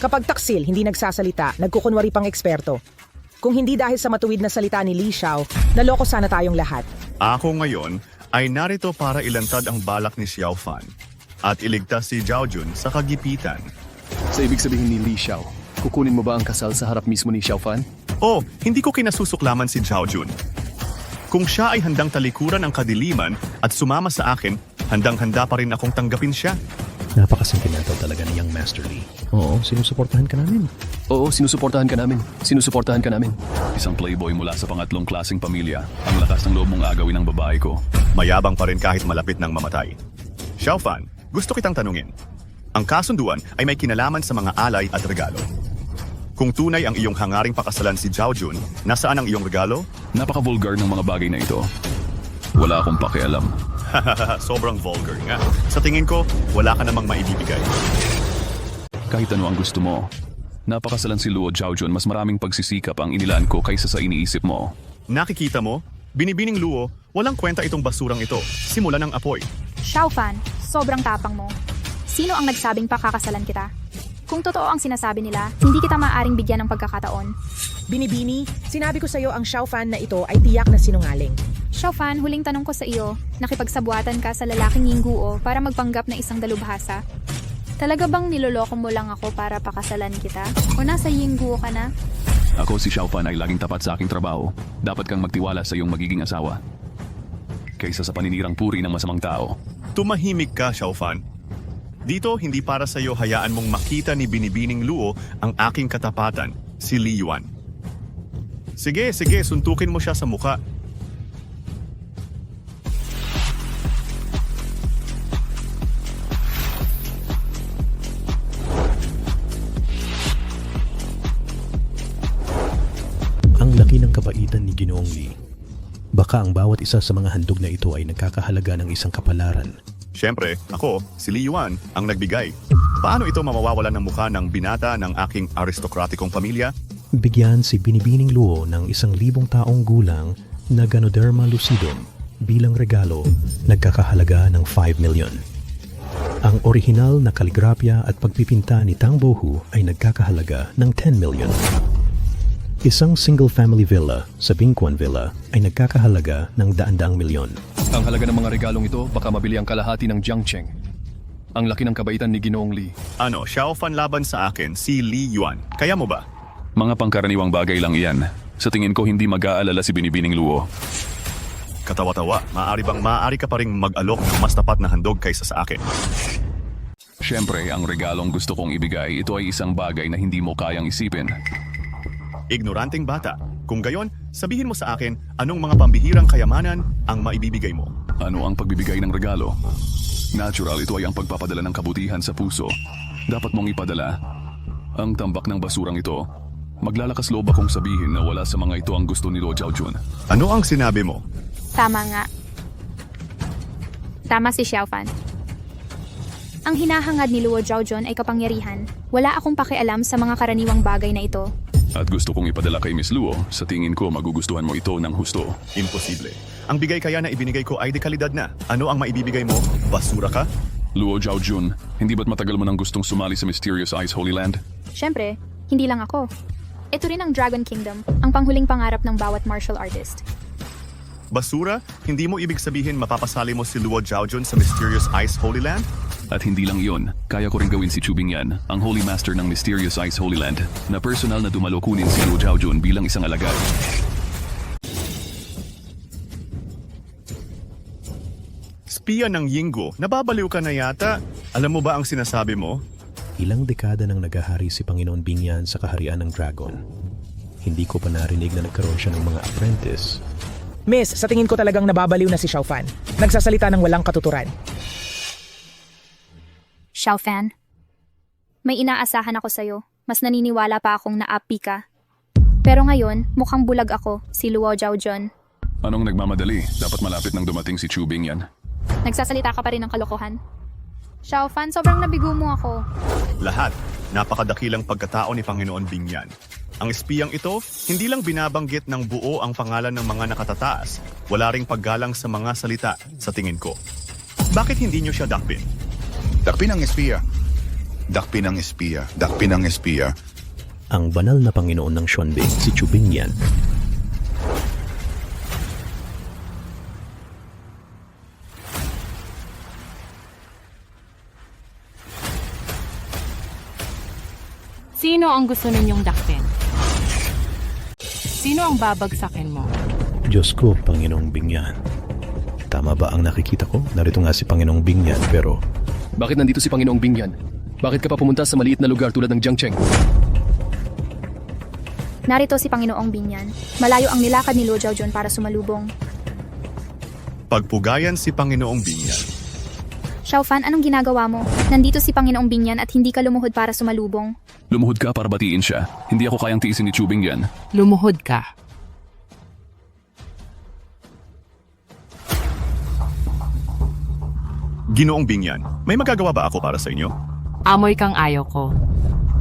Kapag taksil, hindi nagsasalita, nagkukunwari pang eksperto. Kung hindi dahil sa matuwid na salita ni Li Xiao, naloko sana tayong lahat. Ako ngayon ay narito para ilantad ang balak ni Xiao Fan at iligtas si Zhao Jun sa kagipitan. Sa ibig sabihin ni Li Xiao, kukunin mo ba ang kasal sa harap mismo ni Xiao Fan? Oh, hindi ko kinasusuklaman si Zhao Jun. Kung siya ay handang talikuran ang kadiliman at sumama sa akin, handang-handa pa rin akong tanggapin siya. Napaka-sentimental talaga ni Young Master Lee. Oo, sinusuportahan ka namin. Oo, sinusuportahan ka namin. Sinusuportahan ka namin. Isang playboy mula sa pangatlong klaseng pamilya. Ang lakas ng loob mong agawin ng babae ko. Mayabang pa rin kahit malapit ng mamatay. Xiao Fan, gusto kitang tanungin. Ang kasunduan ay may kinalaman sa mga alay at regalo. Kung tunay ang iyong hangaring pakasalan si Zhao Jun, nasaan ang iyong regalo? Napaka-vulgar ng mga bagay na ito. Wala akong pakialam. Sobrang vulgar nga. Sa tingin ko, wala ka namang maibibigay. Kahit ano ang gusto mo. Napakasalan si Luo Zhaojun, mas maraming pagsisikap ang inilaan ko kaysa sa iniisip mo. Nakikita mo? Binibining Luo, walang kwenta itong basurang ito. Simula ng apoy. Xiao Fan, sobrang tapang mo. Sino ang nagsabing pakakasalan kita? Kung totoo ang sinasabi nila, hindi kita maaaring bigyan ng pagkakataon. Binibini, sinabi ko sa'yo ang Xiao Fan na ito ay tiyak na sinungaling. Xiaofan, huling tanong ko sa iyo, nakipagsabuatan ka sa lalaking Yingguo para magpanggap na isang dalubhasa? Talaga bang niloloko mo lang ako para pakasalan kita? O nasa Yingguo ka na? Ako si Xiaofan ay laging tapat sa aking trabaho. Dapat kang magtiwala sa iyong magiging asawa. Kaysa sa paninirang puri ng masamang tao. Tumahimik ka, Xiaofan. Dito, hindi para sa iyo hayaan mong makita ni Binibining Luo ang aking katapatan, si Li Yuan. Sige, suntukin mo siya sa muka. Ang laki ng kabaitan ni Ginoong Li. Baka ang bawat isa sa mga handog na ito ay nagkakahalaga ng isang kapalaran. Siyempre, ako, si Li Yuan, ang nagbigay. Paano ito mamawawalan ng mukha ng binata ng aking aristokratikong pamilya? Bigyan si Binibining Luo ng 1,000 taong gulang na Ganoderma lucidum bilang regalo nagkakahalaga ng 5 million. Ang orihinal na kaligrapya at pagpipinta ni Tang Bohu ay nagkakahalaga ng 10 million. Isang single-family villa sa Bingquan Villa ay nagkakahalaga ng 100 milyon. Ang halaga ng mga regalong ito baka mabili ang kalahati ng Jiangcheng. Ang laki ng kabaitan ni Ginoong Li. Ano, Xiaofan laban sa akin, si Li Yuan. Kaya mo ba? Mga pangkaraniwang bagay lang iyan. Sa tingin ko hindi mag-aalala si Binibining Luo. Katawa-tawa, maaari ka pa ring mag-alok ng mas tapat na handog kaysa sa akin. Siyempre, ang regalong gusto kong ibigay, ito ay isang bagay na hindi mo kayang isipin. Ignoranting bata. Kung gayon, sabihin mo sa akin anong mga pambihirang kayamanan ang maibibigay mo. Ano ang pagbibigay ng regalo? Natural, ito ay ang pagpapadala ng kabutihan sa puso. Dapat mong ipadala. Ang tambak ng basurang ito, maglalakas loob akong sabihin na wala sa mga ito ang gusto ni Luo Zhaojun. Ano ang sinabi mo? Tama nga. Tama si Xiaofan. Ang hinahangad ni Luo Zhaojun ay kapangyarihan. Wala akong pakialam sa mga karaniwang bagay na ito. At gusto kong ipadala kay Miss Luo, sa tingin ko magugustuhan mo ito ng husto. Imposible. Ang bigay kaya na ibinigay ko ay dekalidad na. Ano ang maibibigay mo? Basura ka? Luo Zhaojun, hindi ba't matagal mo nang gustong sumali sa Mysterious Ice Holy Land? Siyempre, hindi lang ako. Ito rin ang Dragon Kingdom, ang panghuling pangarap ng bawat martial artist. Basura? Hindi mo ibig sabihin mapapasali mo si Luo Zhaojun sa Mysterious Ice Holy Land? At hindi lang iyon, kaya ko rin gawin si Chu Bingyan, ang Holy Master ng Mysterious Ice Holy Land, na personal na dumalo kunin si Luo Zhaojun bilang isang alagad. Spiya ng Yingguo, nababaliw ka na yata. Alam mo ba ang sinasabi mo? Ilang dekada nang nagahari si Panginoon Bingyan sa kaharian ng Dragon. Hindi ko pa narinig na nagkaroon siya ng mga apprentice. Miss, sa tingin ko talagang nababaliw na si Xiaofan. Nagsasalita ng walang katuturan. Xiaofan, may inaasahan ako sa'yo. Mas naniniwala pa akong naapi ka. Pero ngayon, mukhang bulag ako, si Luo Zhaojun. Anong nagmamadali? Dapat malapit nang dumating si Chu Bingyan. Nagsasalita ka pa rin ng kalokohan. Xiaofan, sobrang nabigo mo ako. Lahat. Napakadakilang pagkatao ni Panginoon Bingyan. Ang espiyang ito, hindi lang binabanggit ng buo ang pangalan ng mga nakatataas. Wala ring paggalang sa mga salita, sa tingin ko. Bakit hindi niyo siya dakpin? Dakpin ang espiya. Dakpin ang espiya. Dakpin ang espiya. Ang banal na Panginoon ng Xuanbing, si Chu Bingyan. Sino ang gusto ninyong dakpin? Sino ang babagsakin mo? Diyos ko, Panginoong Bingyan. Tama ba ang nakikita ko? Narito nga si Panginoong Bingyan, pero... Bakit nandito si Panginoong Bingyan? Bakit ka pa pumunta sa maliit na lugar tulad ng Jiangcheng? Narito si Panginoong Bingyan. Malayo ang nilakad ni Luo Zhaojun para sumalubong. Pagpugayan si Panginoong Bingyan. Xiaofan, anong ginagawa mo? Nandito si Panginoong Bingyan at hindi ka lumuhod para sumalubong. Lumuhod ka para batiin siya. Hindi ako kayang tiisin ni Chu Bingyan. Lumuhod ka. Ginoong Bingyan, may magagawa ba ako para sa inyo? Amoy kang ayaw ko.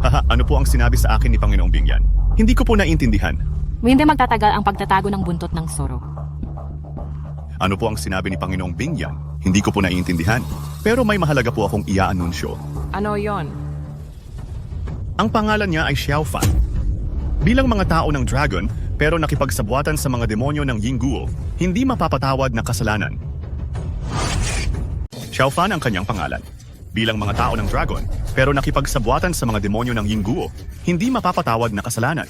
Haha, ano po ang sinabi sa akin ni Panginoong Bingyan? Hindi ko po naiintindihan. Hindi magtatagal ang pagtatago ng buntot ng soro. Ano po ang sinabi ni Panginoong Bingyan? Hindi ko po naiintindihan. Pero may mahalaga po akong ia-anunsyo. Ano yon? Ang pangalan niya ay Xiaofan. Bilang mga tao ng Dragon, pero nakipagsabwatan sa mga demonyo ng Yingguo, hindi mapapatawad na kasalanan. Xiao Fan ang kanyang pangalan. Bilang mga tao ng dragon, pero nakipagsabwatan sa mga demonyo ng Yingguo, hindi mapapatawad na kasalanan.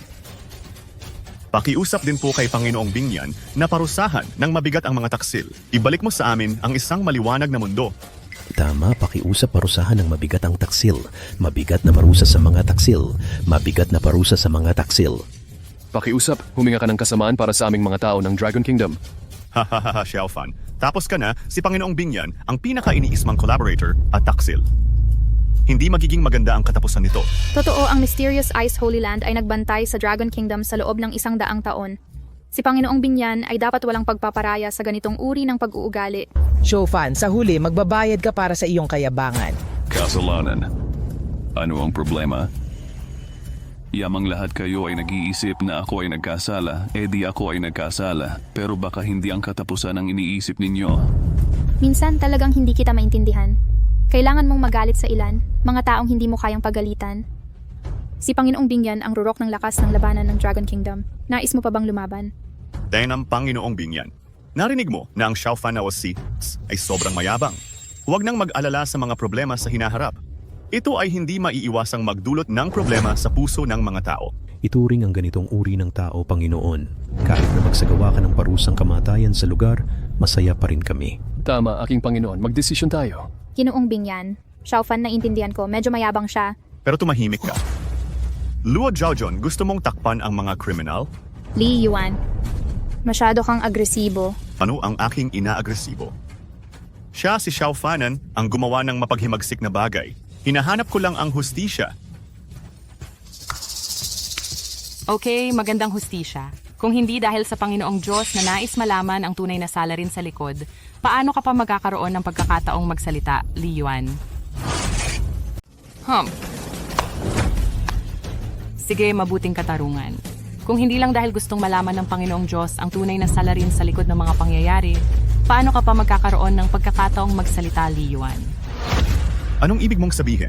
Pakiusap din po kay Panginoong Bingyan na parusahan ng mabigat ang mga taksil. Ibalik mo sa amin ang isang maliwanag na mundo. Tama, pakiusap parusahan ng mabigat ang taksil. Mabigat na parusa sa mga taksil. Mabigat na parusa sa mga taksil. Pakiusap, huminga ka ng kasamaan para sa aming mga tao ng Dragon Kingdom. Hahaha, Xiao Fan. Tapos ka na, si Panginoong Bingyan ang pinaka-iniismang collaborator at taksil. Hindi magiging maganda ang katapusan nito. Totoo, ang Mysterious Ice Holy Land ay nagbantay sa Dragon Kingdom sa loob ng 100 taon. Si Panginoong Bingyan ay dapat walang pagpaparaya sa ganitong uri ng pag-uugali. Shofan, sa huli, magbabayad ka para sa iyong kayabangan. Kasalanan. Ano ang problema? Yamang lahat kayo ay nag-iisip na ako ay nagkasala, di ako ay nagkasala. Pero baka hindi ang katapusan ang iniisip ninyo. Minsan talagang hindi kita maintindihan. Kailangan mong magalit sa ilan, mga taong hindi mo kayang pagalitan. Si Panginoong Bingyan ang rurok ng lakas ng labanan ng Dragon Kingdom. Nais mo pa bang lumaban? Dahil ng Panginoong Bingyan. Narinig mo na ang Xiao Fan na wasi ay sobrang mayabang. Huwag nang mag-alala sa mga problema sa hinaharap. Ito ay hindi maiiwasang magdulot ng problema sa puso ng mga tao. Ituring ang ganitong uri ng tao, Panginoon. Kahit na magsagawa ka ng parusang kamatayan sa lugar, masaya pa rin kami. Tama, aking Panginoon. Magdesisyon tayo. Ginoong Bingyan, Xiao Fan, naiintindihan ko, medyo mayabang siya. Pero tumahimik ka. Luo Zhaojun, gusto mong takpan ang mga kriminal? Li Yuan, masyado kang agresibo. Ano ang aking inaagresibo? Siya si Xiao Fanan ang gumawa ng mapaghimagsik na bagay. Hinahanap ko lang ang hustisya. Okay, magandang hustisya. Kung hindi dahil sa Panginoong Diyos na nais malaman ang tunay na salarin sa likod, paano ka pa magkakaroon ng pagkakataong magsalita, Li Yuan? Sige, mabuting katarungan. Kung hindi lang dahil gustong malaman ng Panginoong Diyos ang tunay na salarin sa likod ng mga pangyayari, paano ka pa magkakaroon ng pagkakataong magsalita, Li Yuan? Anong ibig mong sabihin?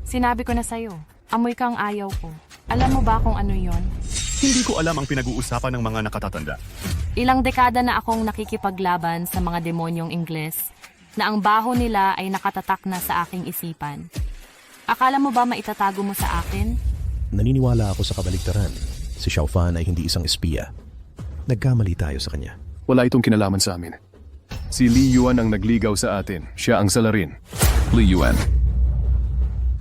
Sinabi ko na sa'yo, amoy kang ayaw ko. Alam mo ba kung ano yon? Hindi ko alam ang pinag-uusapan ng mga nakatatanda. Ilang dekada na akong nakikipaglaban sa mga demonyong Ingles na ang baho nila ay nakatatak na sa aking isipan. Akala mo ba maitatago mo sa akin? Naniniwala ako sa kabaligtaran. Si Xiao Fan ay hindi isang espiya. Nagkamali tayo sa kanya. Wala itong kinalaman sa amin. Si Li Yuan ang nagligaw sa atin. Siya ang salarin. Li Yuan.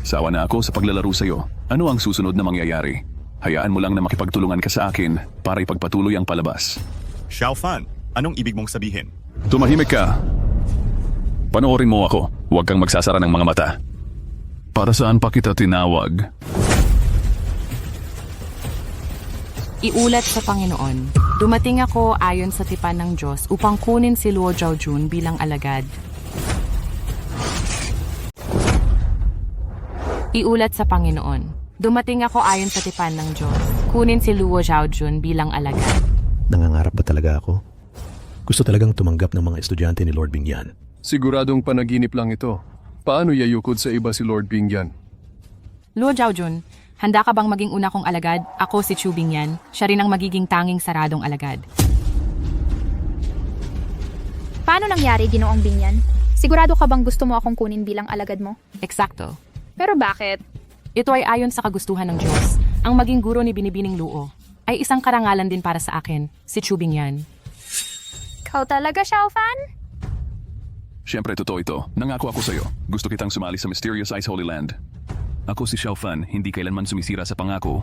Sawa na ako sa paglalaro sa'yo. Ano ang susunod na mangyayari? Hayaan mo lang na makipagtulungan ka sa akin para ipagpatuloy ang palabas. Xiao Fan, anong ibig mong sabihin? Tumahimik ka. Panoorin mo ako. Huwag kang magsasara ng mga mata. Para saan pa kita tinawag? Iulat sa Panginoon. Dumating ako ayon sa tipan ng Diyos upang kunin si Luo Zhaojun bilang alagad. Iulat sa Panginoon. Dumating ako ayon sa tipan ng Diyos. Kunin si Luo Zhaojun bilang alagad. Nangangarap ba talaga ako? Gusto talagang tumanggap ng mga estudyante ni Lord Bingyan. Siguradong panaginip lang ito. Paano yayukod sa iba si Lord Bingyan? Luo Zhaojun, handa ka bang maging una kong alagad? Ako si Chu Bingyan. Siya rin ang magiging tanging saradong alagad. Paano nangyari, Ginoong Bingyan? Sigurado ka bang gusto mo akong kunin bilang alagad mo? Eksakto. Pero bakit? Ito ay ayon sa kagustuhan ng Diyos. Ang maging guro ni Binibining Luo ay isang karangalan din para sa akin, si Chu Bingyan. Ikaw talaga, Xiao Fan? Siyempre, totoo ito. Nangako ako sa'yo. Gusto kitang sumali sa Mysterious Ice Holy Land. Ako si Xiao Fan, hindi kailanman sumisira sa pangako.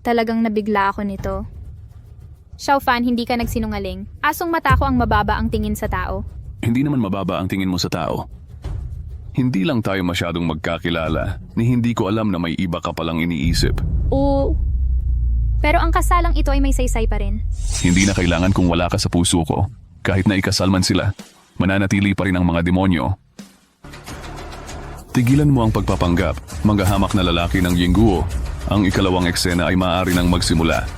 Talagang nabigla ako nito. Xiao Fan, hindi ka nagsinungaling. Asong mata ko ang mababa ang tingin sa tao. Hindi naman mababa ang tingin mo sa tao. Hindi lang tayo masyadong magkakilala, ni hindi ko alam na may iba ka palang iniisip. Oo. Pero ang kasalang ito ay may saysay pa rin. Hindi na kailangan kung wala ka sa puso ko. Kahit na ikasal man sila, mananatili pa rin ang mga demonyo. Tigilan mo ang pagpapanggap, manggahamak na lalaki ng Yingguo. Ang ikalawang eksena ay maaari nang magsimula.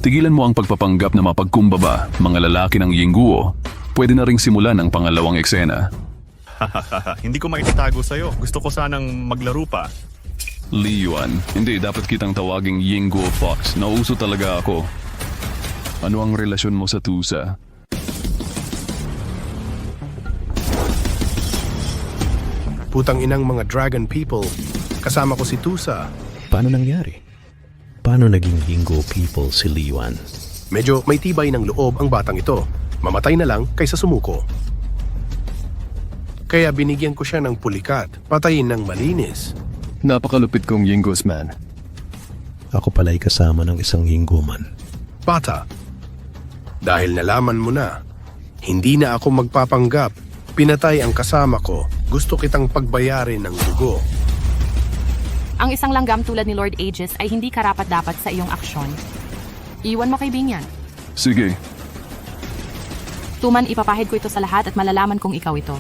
Tigilan mo ang pagpapanggap na mapagkumbaba, mga lalaki ng Yingguo. Pwede na ring simulan ang pangalawang eksena. Hindi ko maitatago sa'yo. Gusto ko sanang maglaro pa. Li Yuan. Hindi, dapat kitang tawaging Yingguo Fox. Nauso talaga ako. Ano ang relasyon mo sa Tusa? Putang inang mga dragon people. Kasama ko si Tusa. Paano nangyari? Paano naging Yingguo people si Li Yuan? Medyo may tibay ng loob ang batang ito. Mamatay na lang kaysa sumuko. Kaya binigyan ko siya ng pulikat, patayin ng malinis. Napakalupit kong Yingguo's man. Ako pala'y kasama ng isang Yingguo man. Bata, dahil nalaman mo na, hindi na ako magpapanggap. Pinatay ang kasama ko. Gusto kitang pagbayarin ng dugo. Ang isang langgam tulad ni Lord Aegis ay hindi karapat-dapat sa iyong aksyon. Iwan mo kay Binyan. Sige. Tuman, ipapahid ko ito sa lahat at malalaman kong ikaw ito.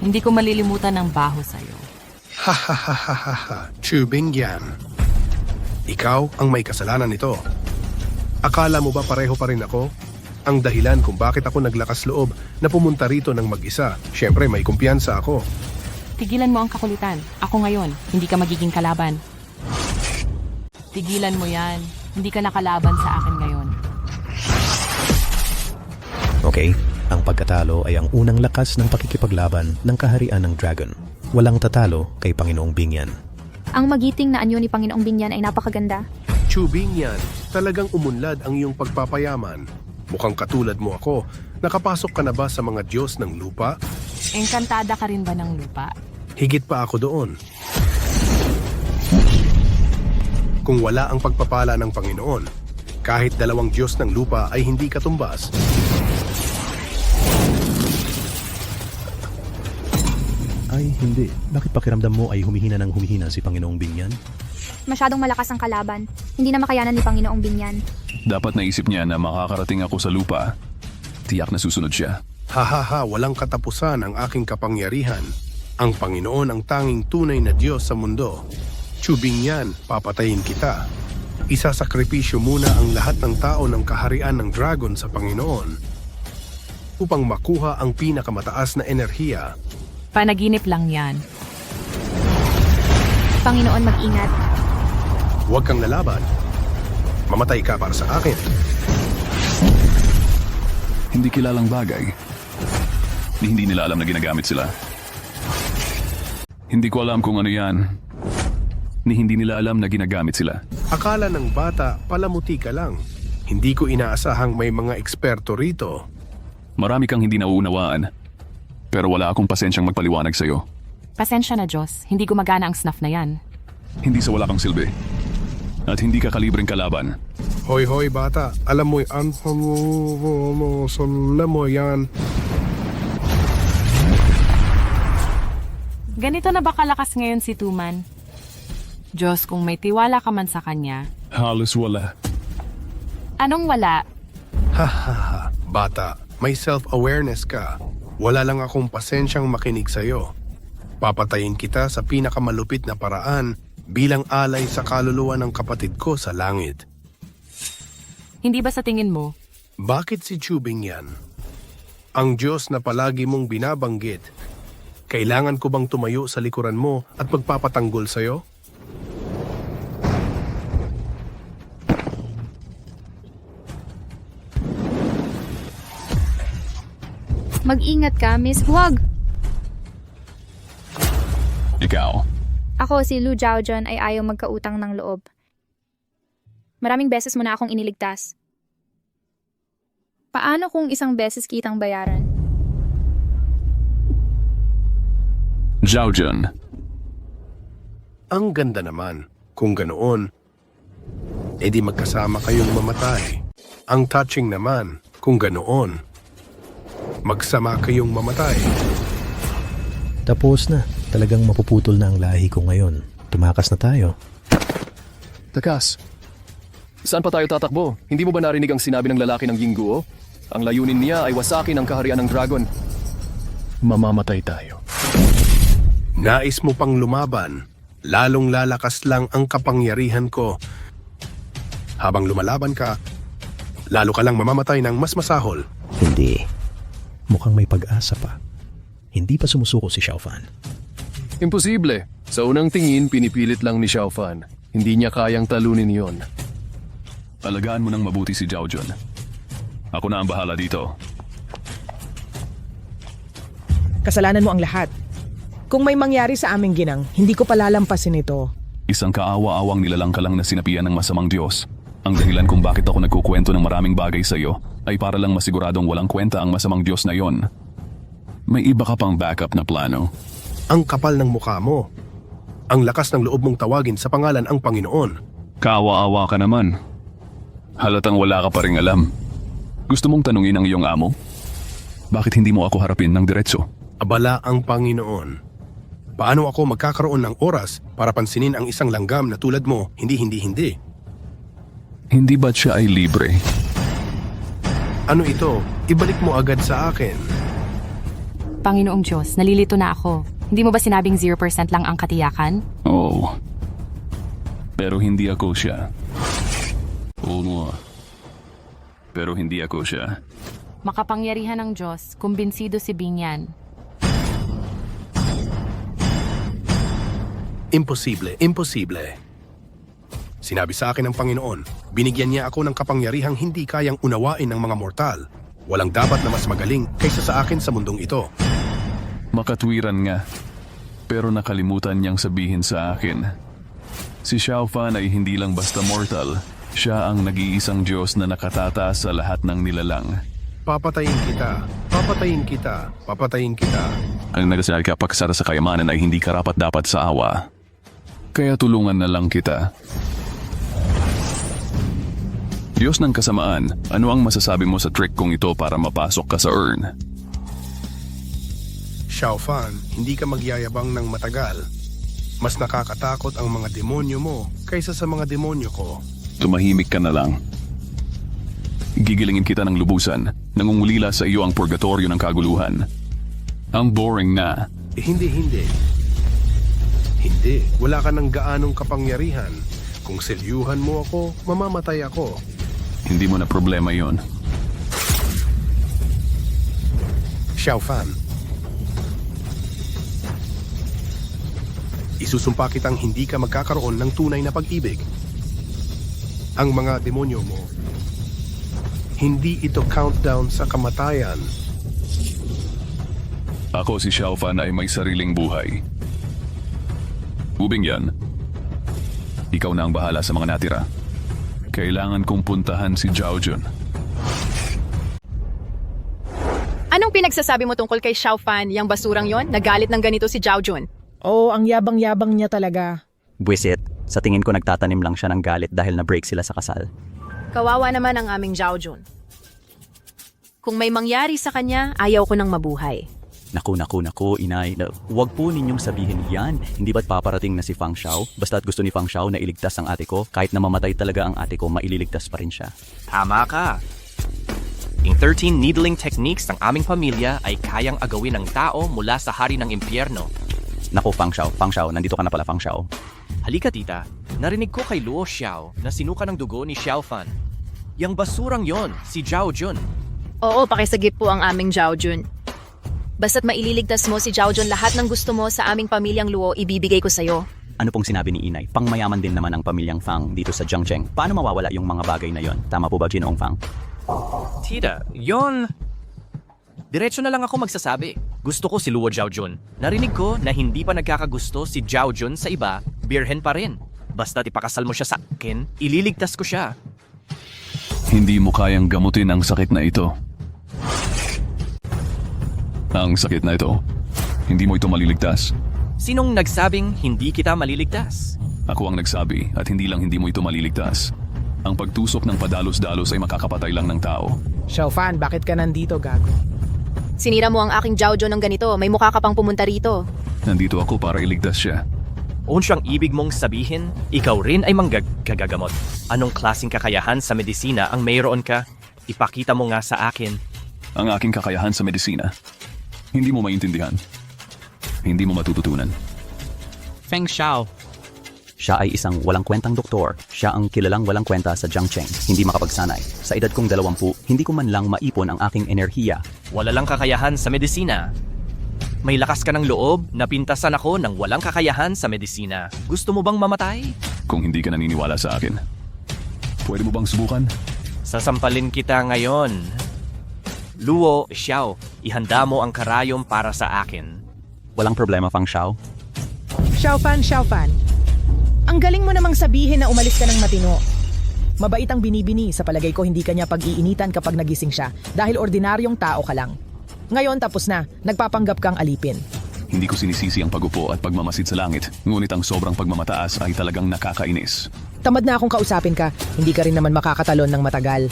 Hindi ko malilimutan ng baho sa'yo. Ha ha ha ha ha ha. Chu Bingyan. Ikaw ang may kasalanan nito. Akala mo ba pareho pa rin ako? Ang dahilan kung bakit ako naglakas loob na pumunta rito ng mag-isa. Siyempre may kumpiyansa ako. Tigilan mo ang kakulitan. Ako ngayon, hindi ka magiging kalaban. Tigilan mo yan. Hindi ka nakalaban sa akin ngayon. Okay, ang pagkatalo ay ang unang lakas ng pakikipaglaban ng kaharian ng dragon. Walang tatalo kay Panginoong Binyan. Ang magiting na anyo ni Panginoong Binyan ay napakaganda. Chu Bingyan, talagang umunlad ang iyong pagpapayaman. Mukhang katulad mo ako. Nakapasok ka na ba sa mga Diyos ng lupa? Engkantada ka rin ba ng lupa? Higit pa ako doon. Kung wala ang pagpapala ng Panginoon, kahit 2 Diyos ng lupa ay hindi katumbas. Ay, hindi. Bakit pakiramdam mo ay humihina ng humihina si Panginoong Binyan? Masyadong malakas ang kalaban. Hindi na makayanan ni Panginoong Binyan. Dapat naisip niya na makakarating ako sa lupa. Tiyak na susunod siya. Ha, walang katapusan ang aking kapangyarihan. Ang Panginoon ang tanging tunay na Diyos sa mundo. Chu Bingyan, papatayin kita. Isasakripisyo muna ang lahat ng tao ng kaharian ng dragon sa Panginoon upang makuha ang pinakamataas na enerhiya. Panaginip lang yan. Panginoon, mag-ingat. Huwag kang lalaban. Mamatay ka para sa akin. Hindi kilalang bagay. Hindi nila alam na ginagamit sila. Hindi ko alam kung ano yan. Hindi nila alam na ginagamit sila. Akala ng bata, palamuti ka lang. Hindi ko inaasahang may mga eksperto rito. Marami kang hindi nauunawaan. Pero wala akong pasensyang magpaliwanag sa'yo. Pasensya na, Diyos. Hindi gumagana ang snuff na yan. Hindi sa wala kang silbi. At hindi ka kalibreng kalaban. Hoy, bata. Alam mo yan. Ganito na ba kalakas ngayon si Tuman? Diyos, kung may tiwala ka man sa kanya. Halos wala. Anong wala? Ha. Bata, may self-awareness ka. Wala lang akong pasensyang makinig sa'yo. Papatayin kita sa pinakamalupit na paraan bilang alay sa kaluluwa ng kapatid ko sa langit. Hindi ba sa tingin mo? Bakit si Chu Bingyan? Ang Diyos na palagi mong binabanggit. Kailangan ko bang tumayo sa likuran mo at magpapatanggol sa'yo? Mag-ingat ka, Miss. Huwag! Ikaw. Ako, si Lu Jiaojun, ay ayaw magkautang ng loob. Maraming beses mo na akong iniligtas. Paano kung isang beses kitang bayaran? Jiaojun. Ang ganda naman. Kung ganoon, edi magkasama kayong mamatay. Ang touching naman, kung ganoon, magsama kayong mamatay. Tapos na. Talagang mapuputol na ang lahi ko ngayon. Tumakas na tayo. Takas, saan pa tayo tatakbo? Hindi mo ba narinig ang sinabi ng lalaki ng Yingguo? Ang layunin niya ay wasakin ang kaharian ng dragon. Mamamatay tayo. Nais mo pang lumaban, lalong lalakas lang ang kapangyarihan ko. Habang lumalaban ka, lalo ka lang mamamatay ng mas masahol. Hindi. Mukhang may pag-asa pa. Hindi pa sumusuko si Xiao Fan. Imposible. Sa unang tingin, pinipilit lang ni Xiao Fan. Hindi niya kayang talunin yon. Alagaan mo ng mabuti si Zhao Jun. Ako na ang bahala dito. Kasalanan mo ang lahat. Kung may mangyari sa aming ginang, hindi ko palalampasin ito. Isang kaawa-awang nilalang ka lang na sinapian ng masamang Diyos. Ang dahilan kung bakit ako nagkukwento ng maraming bagay sa iyo ay para lang masiguradong walang kwenta ang masamang Diyos na yon. May iba ka pang backup na plano. Ang kapal ng mukha mo. Ang lakas ng loob mong tawagin sa pangalan ang Panginoon. Kaawa-awa ka naman. Halatang wala ka pa ring alam. Gusto mong tanungin ang iyong amo? Bakit hindi mo ako harapin ng diretso? Abala ang Panginoon. Paano ako magkakaroon ng oras para pansinin ang isang langgam na tulad mo? Hindi. Hindi ba't siya ay libre? Ano ito? Ibalik mo agad sa akin. Panginoong Diyos, nalilito na ako. Hindi mo ba sinabing 0% lang ang katiyakan? Oo. Pero hindi ako siya. Oo. Pero hindi ako siya. Makapangyarihan ng Diyos, kumbinsido si Bingyan. Imposible. Sinabi sa akin ng Panginoon, binigyan niya ako ng kapangyarihang hindi kayang unawain ng mga mortal. Walang dapat na mas magaling kaysa sa akin sa mundong ito. Makatwiran nga. Pero nakalimutan niyang sabihin sa akin. Si Xiao Fan ay hindi lang basta mortal. Siya ang nag-iisang Diyos na nakatataas sa lahat ng nilalang. Papatayin kita. Ang nagasabi ka pagsara sa kayamanan ay hindi karapat-dapat sa awa. Kaya tulungan na lang kita. Diyos ng kasamaan, ano ang masasabi mo sa trick kong ito para mapasok ka sa urn? Xiao Fan, hindi ka magyayabang ng matagal. Mas nakakatakot ang mga demonyo mo kaysa sa mga demonyo ko. Tumahimik ka na lang. Gigilingin kita ng lubusan. Nangungulila sa iyo ang purgatorio ng kaguluhan. Ang boring na. Hindi. Wala ka ng gaanong kapangyarihan. Kung selyuhan mo ako, mamamatay ako. Hindi mo na problema yon. Xiao Fan, isusumpa kitang hindi ka magkakaroon ng tunay na pag-ibig. Ang mga demonyo mo, hindi ito countdown sa kamatayan. Ako si Xiao Fan ay may sariling buhay. Ubing yan. Ikaw na ang bahala sa mga natira. Kailangan kong puntahan si Zhao Jun. Anong pinagsasabi mo tungkol kay Xiao Fan, yung basurang yon? Nagalit ng ganito si Zhao Jun. Oo, ang yabang-yabang niya talaga. Buwisit, sa tingin ko nagtatanim lang siya ng galit dahil na-break sila sa kasal. Kawawa naman ang aming Zhao Jun. Kung may mangyari sa kanya, ayaw ko nang mabuhay. Naku, inay. Huwag po ninyong sabihin yan. Hindi ba't paparating na si Fang Xiao? Basta't gusto ni Fang Xiao na iligtas ang ate ko, kahit na mamatay talaga ang ate ko, maililigtas pa rin siya. Tama ka. Ang 13 needling techniques ng aming pamilya ay kayang agawin ng tao mula sa hari ng impyerno. Naku, Fang Xiao, nandito ka na pala, Fang Xiao. Halika tita, narinig ko kay Luo Xiao na sinuka ng dugo ni Xiao Fan. Yang basurang yon, si Zhao Jun. Oo, pakisagip po ang aming Zhao Jun. Basta't maililigtas mo si Zhao Jun, lahat ng gusto mo sa aming pamilyang Luo, ibibigay ko sa'yo. Ano pong sinabi ni Inay? Pangmayaman din naman ang pamilyang Fang dito sa Jiangcheng. Paano mawawala yung mga bagay na yon? Tama po ba, Ginoong Fang? Tita, yon... Diretso na lang ako magsasabi. Gusto ko si Luo Zhao Jun. Narinig ko na hindi pa nagkakagusto si Zhao Jun sa iba, birhen pa rin. Basta't ipakasal mo siya sa akin, ililigtas ko siya. Hindi mo kayang gamutin ang sakit na ito. Ang sakit na ito. Hindi mo ito maliligtas. Sinong nagsabing hindi kita maliligtas? Ako ang nagsabi at hindi lang hindi mo ito maliligtas. Ang pagtusok ng padalos-dalos ay makakapatay lang ng tao. Xiao Fan, bakit ka nandito, gago? Sinira mo ang aking Zhao Jun ng ganito, may mukha ka pang pumunta rito. Nandito ako para iligtas siya. Oon siyang ibig mong sabihin, ikaw rin ay manggagagamot. Anong klaseng kakayahan sa medisina ang mayroon ka? Ipakita mo nga sa akin. Ang aking kakayahan sa medisina. Hindi mo maintindihan. Hindi mo matututunan. Feng Xiao. Siya ay isang walang kwentang doktor. Siya ang kilalang walang kwenta sa Jiangcheng. Hindi makapagsanay. Sa edad kong 20, hindi ko man lang maipon ang aking enerhiya. Wala lang kakayahan sa medisina. May lakas ka ng loob, napintasan ako ng walang kakayahan sa medisina. Gusto mo bang mamatay? Kung hindi ka naniniwala sa akin, pwede mo bang subukan? Sasampalin kita ngayon. Luo, Xiao, ihanda mo ang karayom para sa akin. Walang problema, Fang Xiao. Xiao Fan. Ang galing mo namang sabihin na umalis ka ng matino. Mabait ang binibini, sa palagay ko hindi kanya pag-iinitan kapag nagising siya dahil ordinaryong tao ka lang. Ngayon tapos na, nagpapanggap kang alipin. Hindi ko sinisisi ang pagupo at pagmamasid sa langit, ngunit ang sobrang pagmamataas ay talagang nakakainis. Tamad na akong kausapin ka, hindi ka rin naman makakatalon ng matagal.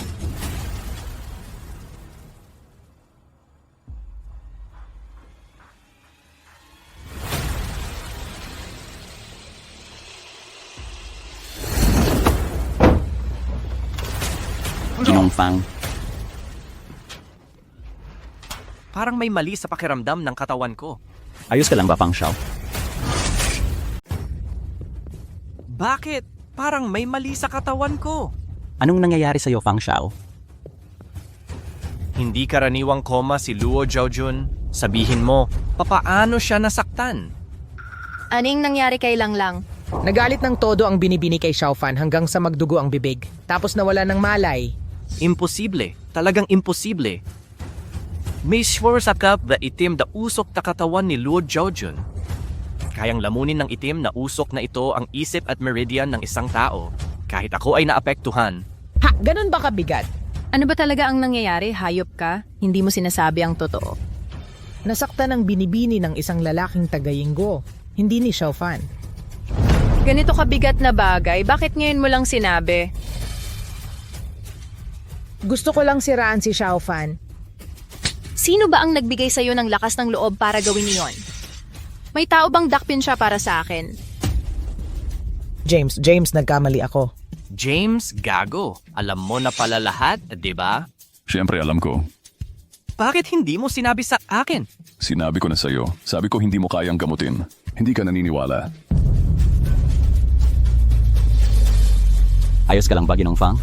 Ginong Fang. Parang may mali sa pakiramdam ng katawan ko. Ayos ka lang ba, Fang Xiao? Bakit? Parang may mali sa katawan ko. Anong nangyayari sa'yo, Fang Xiao? Hindi karaniwang koma si Luo Zhaojun. Sabihin mo, papaano siya nasaktan? Aning nangyari kay Lang? Nagalit ng todo ang binibini kay Xiao Fan hanggang sa magdugo ang bibig. Tapos nawala ng malay. Imposible. Talagang imposible. May sure sakap na itim na usok na katawan ni Luo Zhaojun. Kayang lamunin ng itim na usok na ito ang isip at meridian ng isang tao. Kahit ako ay naapektuhan. Ha, ganun ba kabigat? Ano ba talaga ang nangyayari? Hayop ka? Hindi mo sinasabi ang totoo. Nasaktan ang binibini ng isang lalaking tagayinggo, hindi ni Xiao Fan. Ganito kabigat na bagay, bakit ngayon mo lang sinabi? Gusto ko lang siraan si Xiao Fan. Sino ba ang nagbigay sa'yo ng lakas ng loob para gawin niyon? May tao bang dakpin siya para sa akin? James, nagkamali ako. James, gago. Alam mo na pala lahat, di ba? Siyempre alam ko. Bakit hindi mo sinabi sa akin? Sinabi ko na sa'yo. Sabi ko hindi mo kayang gamutin. Hindi ka naniniwala. Ayos ka lang ba, Ginong Fang?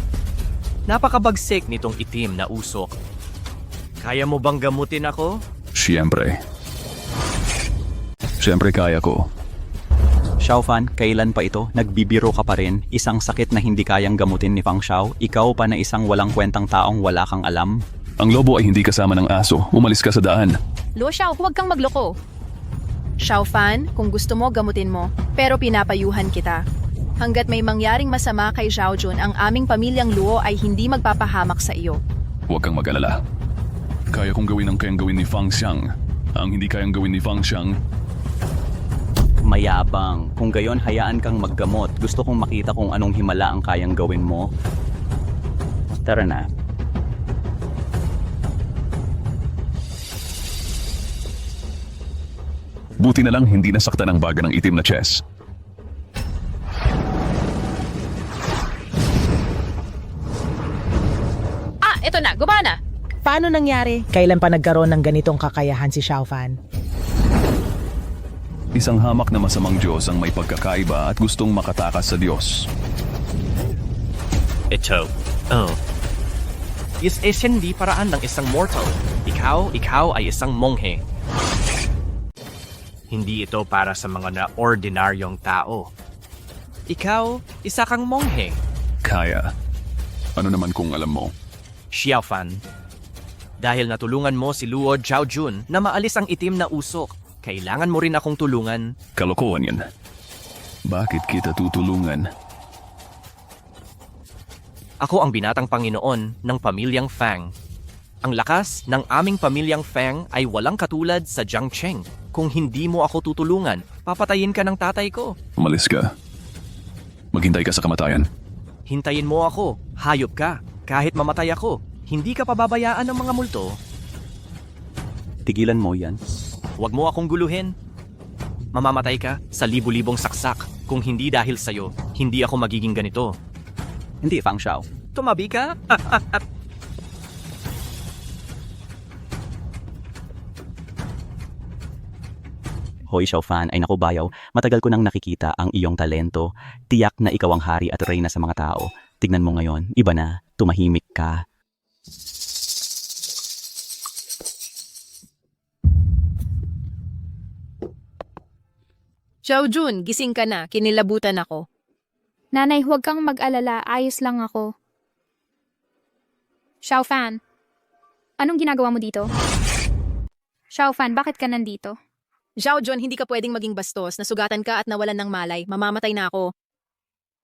Napakabagsik nitong itim na usok. Kaya mo bang gamutin ako? Siyempre. Siyempre kaya ko. Xiao Fan, kailan pa ito? Nagbibiro ka pa rin? Isang sakit na hindi kayang gamutin ni Fang Xiao? Ikaw pa na isang walang kwentang taong wala kang alam? Ang lobo ay hindi kasama ng aso. Umalis ka sa daan. Luo Xiao, huwag kang magloko. Xiao Fan, kung gusto mo, gamutin mo. Pero pinapayuhan kita. Hanggat may mangyaring masama kay Zhaojun, ang aming pamilyang Luo ay hindi magpapahamak sa iyo. Huwag kang mag-alala. Kaya kong gawin ang kayang gawin ni Fang Xiang. Ang hindi kayang gawin ni Fang Xiang, Mayabang. Kung gayon, hayaan kang maggamot. Gusto kong makita kung anong himala ang kayang gawin mo. Tara na. buti na lang hindi nasaktan ang baga ng itim na chess. Eto na, gumana! Paano nangyari? Kailan pa nagkaroon ng ganitong kakayahan si Xiao Fan? Isang hamak na masamang Diyos ang may pagkakaiba at gustong makatakas sa Diyos. Ito. Oh. Is hindi paraan ng isang mortal. Ikaw ay isang monghe. Hindi ito para sa mga na-ordinaryong tao. Ikaw, isa kang monghe. Kaya. Ano naman kung alam mo? Xiao Fan, dahil natulungan mo si Luo Zhaojun na maalis ang itim na usok, kailangan mo rin akong tulungan. Kalokohan yan. Bakit kita tutulungan? Ako ang binatang Panginoon ng pamilyang Fang. Ang lakas ng aming pamilyang Fang ay walang katulad sa Jiangcheng. Kung hindi mo ako tutulungan, papatayin ka ng tatay ko. Umalis ka. Maghintay ka sa kamatayan. Hintayin mo ako, hayop ka. Kahit mamatay ako, hindi ka pababayaan ng mga multo. Tigilan mo yan. Huwag mo akong guluhin. Mamamatay ka sa libu-libong saksak. Kung hindi dahil sa'yo, hindi ako magiging ganito. Hindi, Fang Xiao. Tumabi ka? Hoy, Xiao Fan, ay naku bayaw, matagal ko nang nakikita ang iyong talento. Tiyak na ikaw ang hari at reyna sa mga tao. Tignan mo ngayon, iba na, tumahimik ka. Xiaojun, gising ka na. Kinilabutan ako. Nanay, huwag kang mag-alala. Ayos lang ako. Xiaofan, anong ginagawa mo dito? Xiaofan, bakit ka nandito? Xiaojun, hindi ka pwedeng maging bastos. Nasugatan ka at nawalan ng malay. Mamamatay na ako.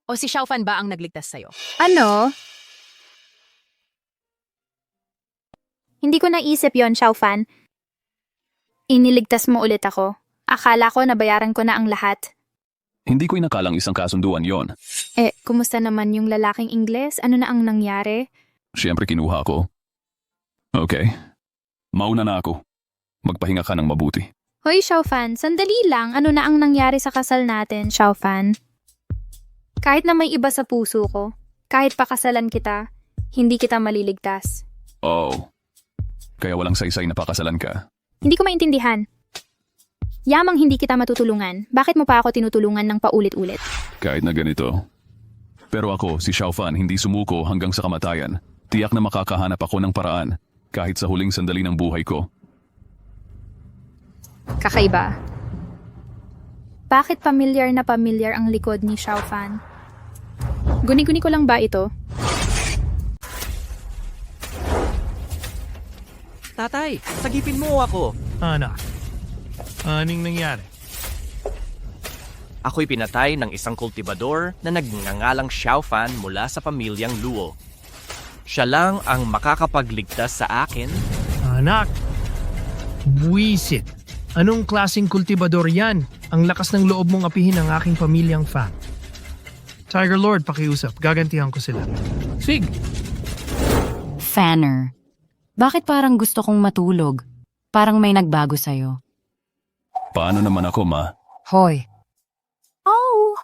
O si Xiaofan ba ang nagligtas sa'yo? Ano? Hindi ko naisip yon, Xiaofan. Iniligtas mo ulit ako. Akala ko nabayaran ko na ang lahat. Hindi ko inakalang isang kasunduan yon. Kumusta naman yung lalaking Ingles? Ano na ang nangyari? Siyempre kinuha ko. Okay. Mauna na ako. Magpahinga ka ng mabuti. Hoy, Xiaofan, sandali lang. Ano na ang nangyari sa kasal natin, Xiaofan? Kahit na may iba sa puso ko, kahit pakasalan kita, hindi kita maliligtas. Oh. Kaya walang saysay na pakasalan ka. Hindi ko maintindihan. Yamang hindi kita matutulungan, bakit mo pa ako tinutulungan ng paulit-ulit? Kahit na ganito. Pero ako, si Xiaofan, hindi sumuko hanggang sa kamatayan. Tiyak na makakahanap ako ng paraan, kahit sa huling sandali ng buhay ko. Kakaiba. Bakit pamilyar na pamilyar ang likod ni Xiaofan? Guni-guni ko lang ba ito? Tatay, sagipin mo ako. Anak, aning nangyari? Ako'y pinatay ng isang kultibador na nagngangalang Xiaofan mula sa pamilyang Luo. Siya lang ang makakapagligtas sa akin. Anak, buwisit. Anong klaseng kultibador yan? Ang lakas ng loob mong apihin ang aking pamilyang Fang. Tiger Lord, pakiusap. Gagantihan ko sila. Sig! Fanner, bakit parang gusto kong matulog? Parang may nagbago sa'yo. Paano naman ako, ma? Hoy! Oh!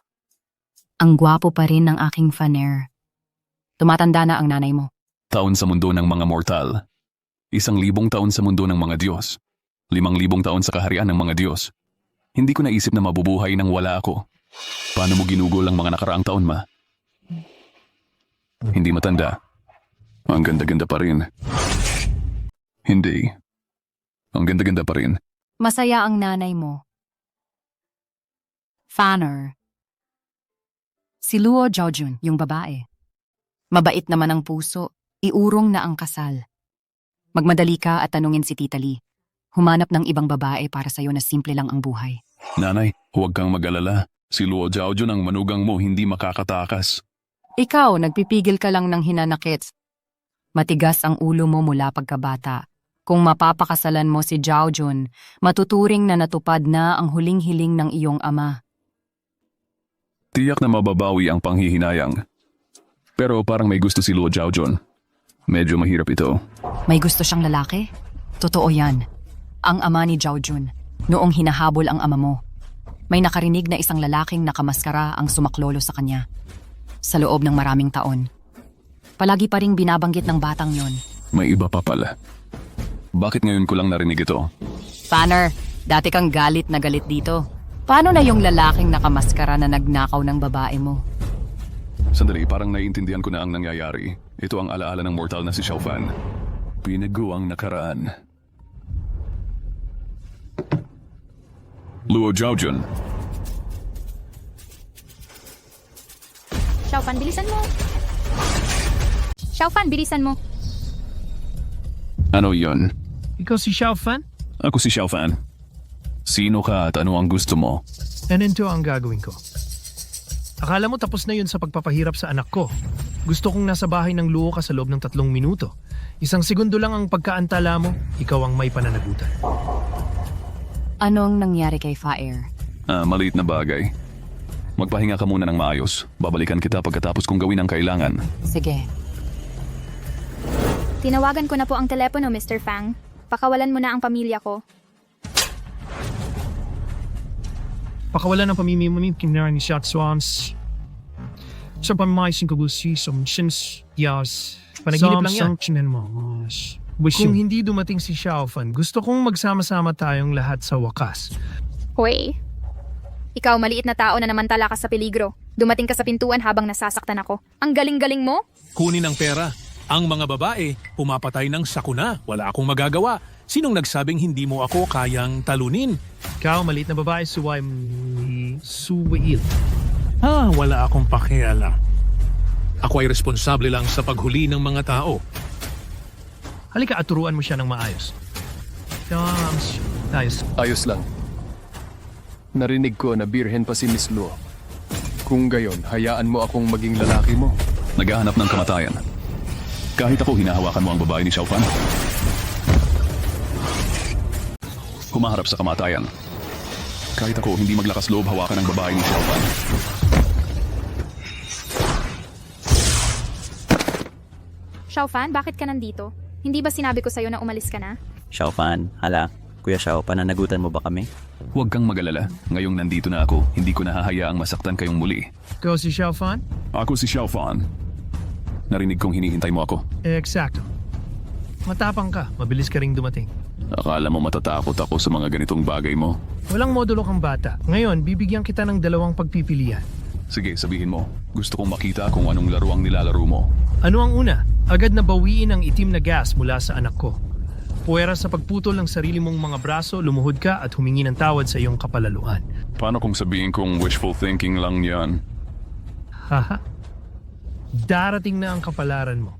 Ang gwapo pa rin ng aking Fanner. Tumatanda na ang nanay mo. Taon sa mundo ng mga mortal. 1,000 taon sa mundo ng mga Diyos. 5,000 taon sa kaharian ng mga Diyos. Hindi ko naisip na mabubuhay nang wala ako. Paano mo ginugol ang mga nakaraang taon, ma? Hindi matanda. Ang ganda-ganda pa rin. Hindi. Ang ganda-ganda pa rin. Masaya ang nanay mo. Fanner. Si Luo Zhaojun, yung babae. Mabait naman ang puso. Iurong na ang kasal. Magmadali ka at tanungin si Tita Lee. Humanap ng ibang babae para sa'yo na simple lang ang buhay. Nanay, huwag kang mag-alala. Si Luo Zhaojun ang manugang mo hindi makakatakas. Ikaw, nagpipigil ka lang ng hinanakit. Matigas ang ulo mo mula pagkabata. Kung mapapakasalan mo si Zhaojun, matuturing na natupad na ang huling hiling ng iyong ama. Tiyak na mababawi ang panghihinayang. Pero parang may gusto si Luo Zhaojun. Medyo mahirap ito. May gusto siyang lalaki? Totoo yan. Ang ama ni Zhaojun, noong hinahabol ang ama mo. May nakarinig na isang lalaking nakamaskara ang sumaklolo sa kanya. Sa loob ng maraming taon. Palagi pa ring binabanggit ng batang yon. May iba pa pala. Bakit ngayon ko lang narinig ito? Fanner, dati kang galit na galit dito. Paano na yung lalaking nakamaskara na nagnakaw ng babae mo? Sandali, parang naiintindihan ko na ang nangyayari. Ito ang alaala ng mortal na si Xiaofan. Pinago ang nakaraan. Luo Zhaojun. Xiaofan, bilisan mo! Xiaofan, bilisan mo! Ano yon? Ikaw si Xiaofan? Ako si Xiaofan. Sino ka at ano ang gusto mo? Ganito ang gagawin ko. Akala mo tapos na yun sa pagpapahirap sa anak ko. Gusto kong nasa bahay ng Luo ka sa loob ng 3 minuto. 1 segundo lang ang pagkaantala mo, ikaw ang may pananagutan. Anong nangyari kay Faer? Maliit na bagay. Magpahinga ka muna ng maayos. Babalikan kita pagkatapos kong gawin ang kailangan. Sige. Tinawagan ko na po ang telepono, Mr. Fang. Pakawalan mo na ang pamilya ko. Pakawalan ng pamimimimim kinara ni Xiat Swans. Sa pamaisin ko gusi som sins yas. Panaginip lang yan. Kung hindi dumating si Xiaofan, gusto kong magsama-sama tayong lahat sa wakas. Hoy, ikaw maliit na tao na namantala ka sa peligro. Dumating ka sa pintuan habang nasasaktan ako. Ang galing-galing mo? Kunin ang pera. Ang mga babae, pumapatay ng sakuna. Wala akong magagawa. Sinong nagsabing hindi mo ako kayang talunin? Ikaw, maliit na babae, suwail. Wala akong pakialam. Ako ay responsable lang sa paghuli ng mga tao. Halika at turuan mo siya ng maayos. Ayos. Ayos lang. Narinig ko na birhen pa si Miss Luo. Kung gayon, hayaan mo akong maging lalaki mo. Naghahanap ng kamatayan. Kahit ako, hinahawakan mo ang babae ni Xiaofan. Humaharap sa kamatayan. Kahit ako, hindi maglakas loob hawakan ang babae ni Xiaofan. Xiaofan, bakit ka nandito? Hindi ba sinabi ko sa'yo na umalis ka na? Xiaofan, hala. Kuya Xiao, pananagutan mo ba kami? Huwag kang magalala. Ngayong nandito na ako, hindi ko nahahayaang masaktan kayong muli. Ikaw si Xiaofan? Ako si Xiaofan. Narinig kong hinihintay mo ako. Eksakto. Matapang ka, mabilis ka ring dumating. Akala mo matatakot ako sa mga ganitong bagay mo? Walang modulo kang bata. Ngayon, bibigyan kita ng 2 pagpipilian. Sige, sabihin mo. Gusto kong makita kung anong laro ang nilalaro mo. Ano ang una? Agad na bawiin ang itim na gas mula sa anak ko. Puwera sa pagputol ng sarili mong mga braso, lumuhod ka at humingi ng tawad sa iyong kapalaluan. Paano kung sabihin kong wishful thinking lang yan? Haha. Darating na ang kapalaran mo.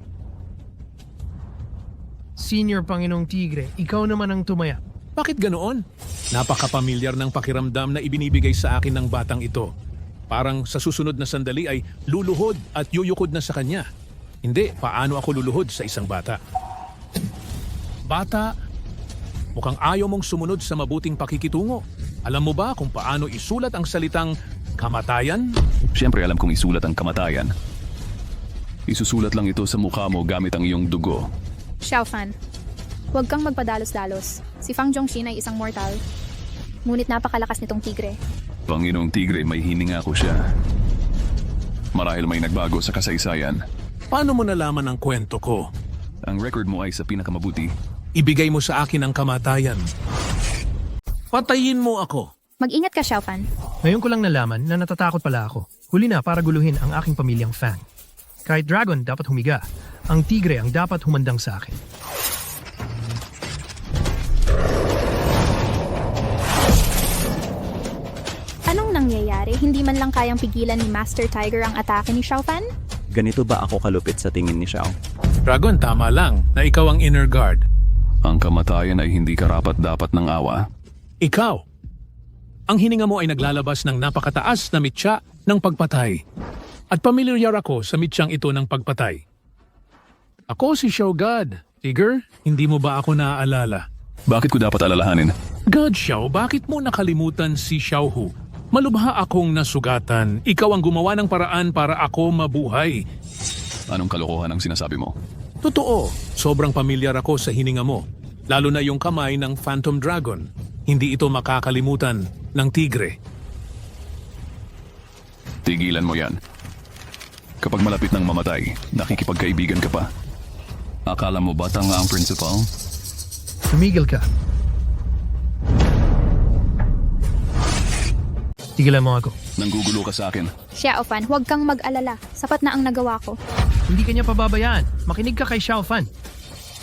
Senior Panginoong Tigre, ikaw naman ang tumaya. Bakit ganoon? Napakapamilyar ng pakiramdam na ibinibigay sa akin ng batang ito. Parang sa susunod na sandali ay luluhod at yuyukod na sa kanya. Hindi, paano ako luluhod sa isang bata? Bata, mukhang ayaw mong sumunod sa mabuting pakikitungo. Alam mo ba kung paano isulat ang salitang kamatayan? Siyempre alam kong isulat ang kamatayan. Isusulat lang ito sa mukha mo gamit ang iyong dugo. Xiaofan, huwag kang magpadalos-dalos. Si Fang Zhongxin ay isang mortal. Ngunit napakalakas nitong tigre. Panginoong Tigre, may hininga ko siya. Marahil may nagbago sa kasaysayan. Paano mo nalaman ang kwento ko? Ang record mo ay sa pinakamabuti. Ibigay mo sa akin ang kamatayan. Patayin mo ako. Mag-ingat ka, Xiaofan. Ngayon ko lang nalaman na natatakot pala ako. Huli na para guluhin ang aking pamilyang Fang. Kahit dragon dapat humiga, ang tigre ang dapat humandang sa akin. Anong nangyayari? Hindi man lang kayang pigilan ni Master Tiger ang atake ni Xiaofan? Ganito ba ako kalupit sa tingin ni Xiao? Dragon, tama lang na ikaw ang inner guard. Ang kamatayan ay hindi karapat-dapat ng awa. Ikaw. Ang hininga mo ay naglalabas ng napakataas na mitya ng pagpatay. At pamilyar ako sa mitsyang ito ng pagpatay. Ako si Xiao God. Tiger, hindi mo ba ako naaalala? Bakit ko dapat alalahanin? God Xiao, bakit mo nakalimutan si Xiao Hu? Malubha akong nasugatan. Ikaw ang gumawa ng paraan para ako mabuhay. Anong kalokohan ang sinasabi mo? Totoo, sobrang pamilyar ako sa hininga mo. Lalo na yung kamay ng Phantom Dragon. Hindi ito makakalimutan ng tigre. Tigilan mo yan. Kapag malapit ng mamatay, nakikipagkaibigan ka pa. Akala mo ba tanga ang principal? Tumigil ka. Tigilan mo ako. Nanggugulo ka sa akin. Xiaofan, huwag kang mag-alala. Sapat na ang nagawa ko. Hindi kanya pababayaan. Makinig ka kay Xiaofan.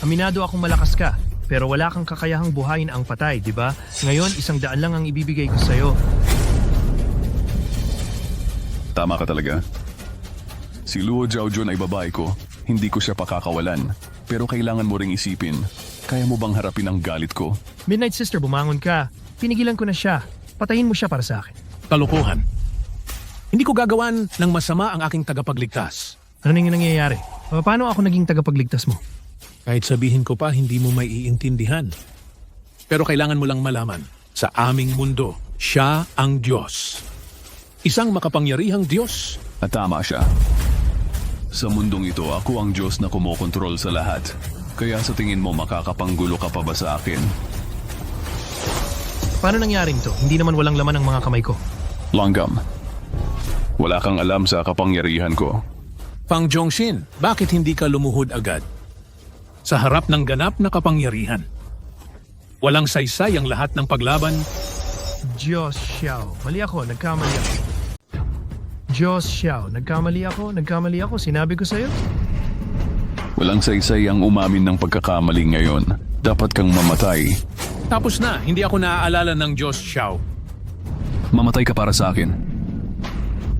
Aminado akong malakas ka, pero wala kang kakayahang buhayin ang patay, di ba? Ngayon, 100 lang ang ibibigay ko sa'yo. Tama ka talaga. Si Luo Zhaojun ay babae ko. Hindi ko siya pakakawalan. Pero kailangan mo ring isipin, kaya mo bang harapin ang galit ko? Midnight Sister, bumangon ka. Pinigilan ko na siya. Patayin mo siya para sa akin. Kalokohan. Hindi ko gagawan ng masama ang aking tagapagligtas. Ano nang nangyayari? Paano ako naging tagapagligtas mo? Kahit sabihin ko pa, hindi mo maiintindihan. Pero kailangan mo lang malaman, sa aming mundo, siya ang Diyos. Isang makapangyarihang Diyos. At tama siya. Sa mundong ito, ako ang Diyos na kumokontrol sa lahat. Kaya sa tingin mo, makakapanggulo ka pa ba sa akin? Paano nangyaring to? Hindi naman walang laman ang mga kamay ko. Langgam. Wala kang alam sa kapangyarihan ko. Fang Zhongxin, bakit hindi ka lumuhod agad? Sa harap ng ganap na kapangyarihan. Walang saysay ang lahat ng paglaban. Diyos Xiao, mali ako, nagkamali ako. Diyos Xiao, nagkamali ako, sinabi ko sa'yo. Walang saysay ang umamin ng pagkakamali ngayon. Dapat kang mamatay. Tapos na, hindi ako naaalala ng Diyos, Xiao. Mamatay ka para sa akin.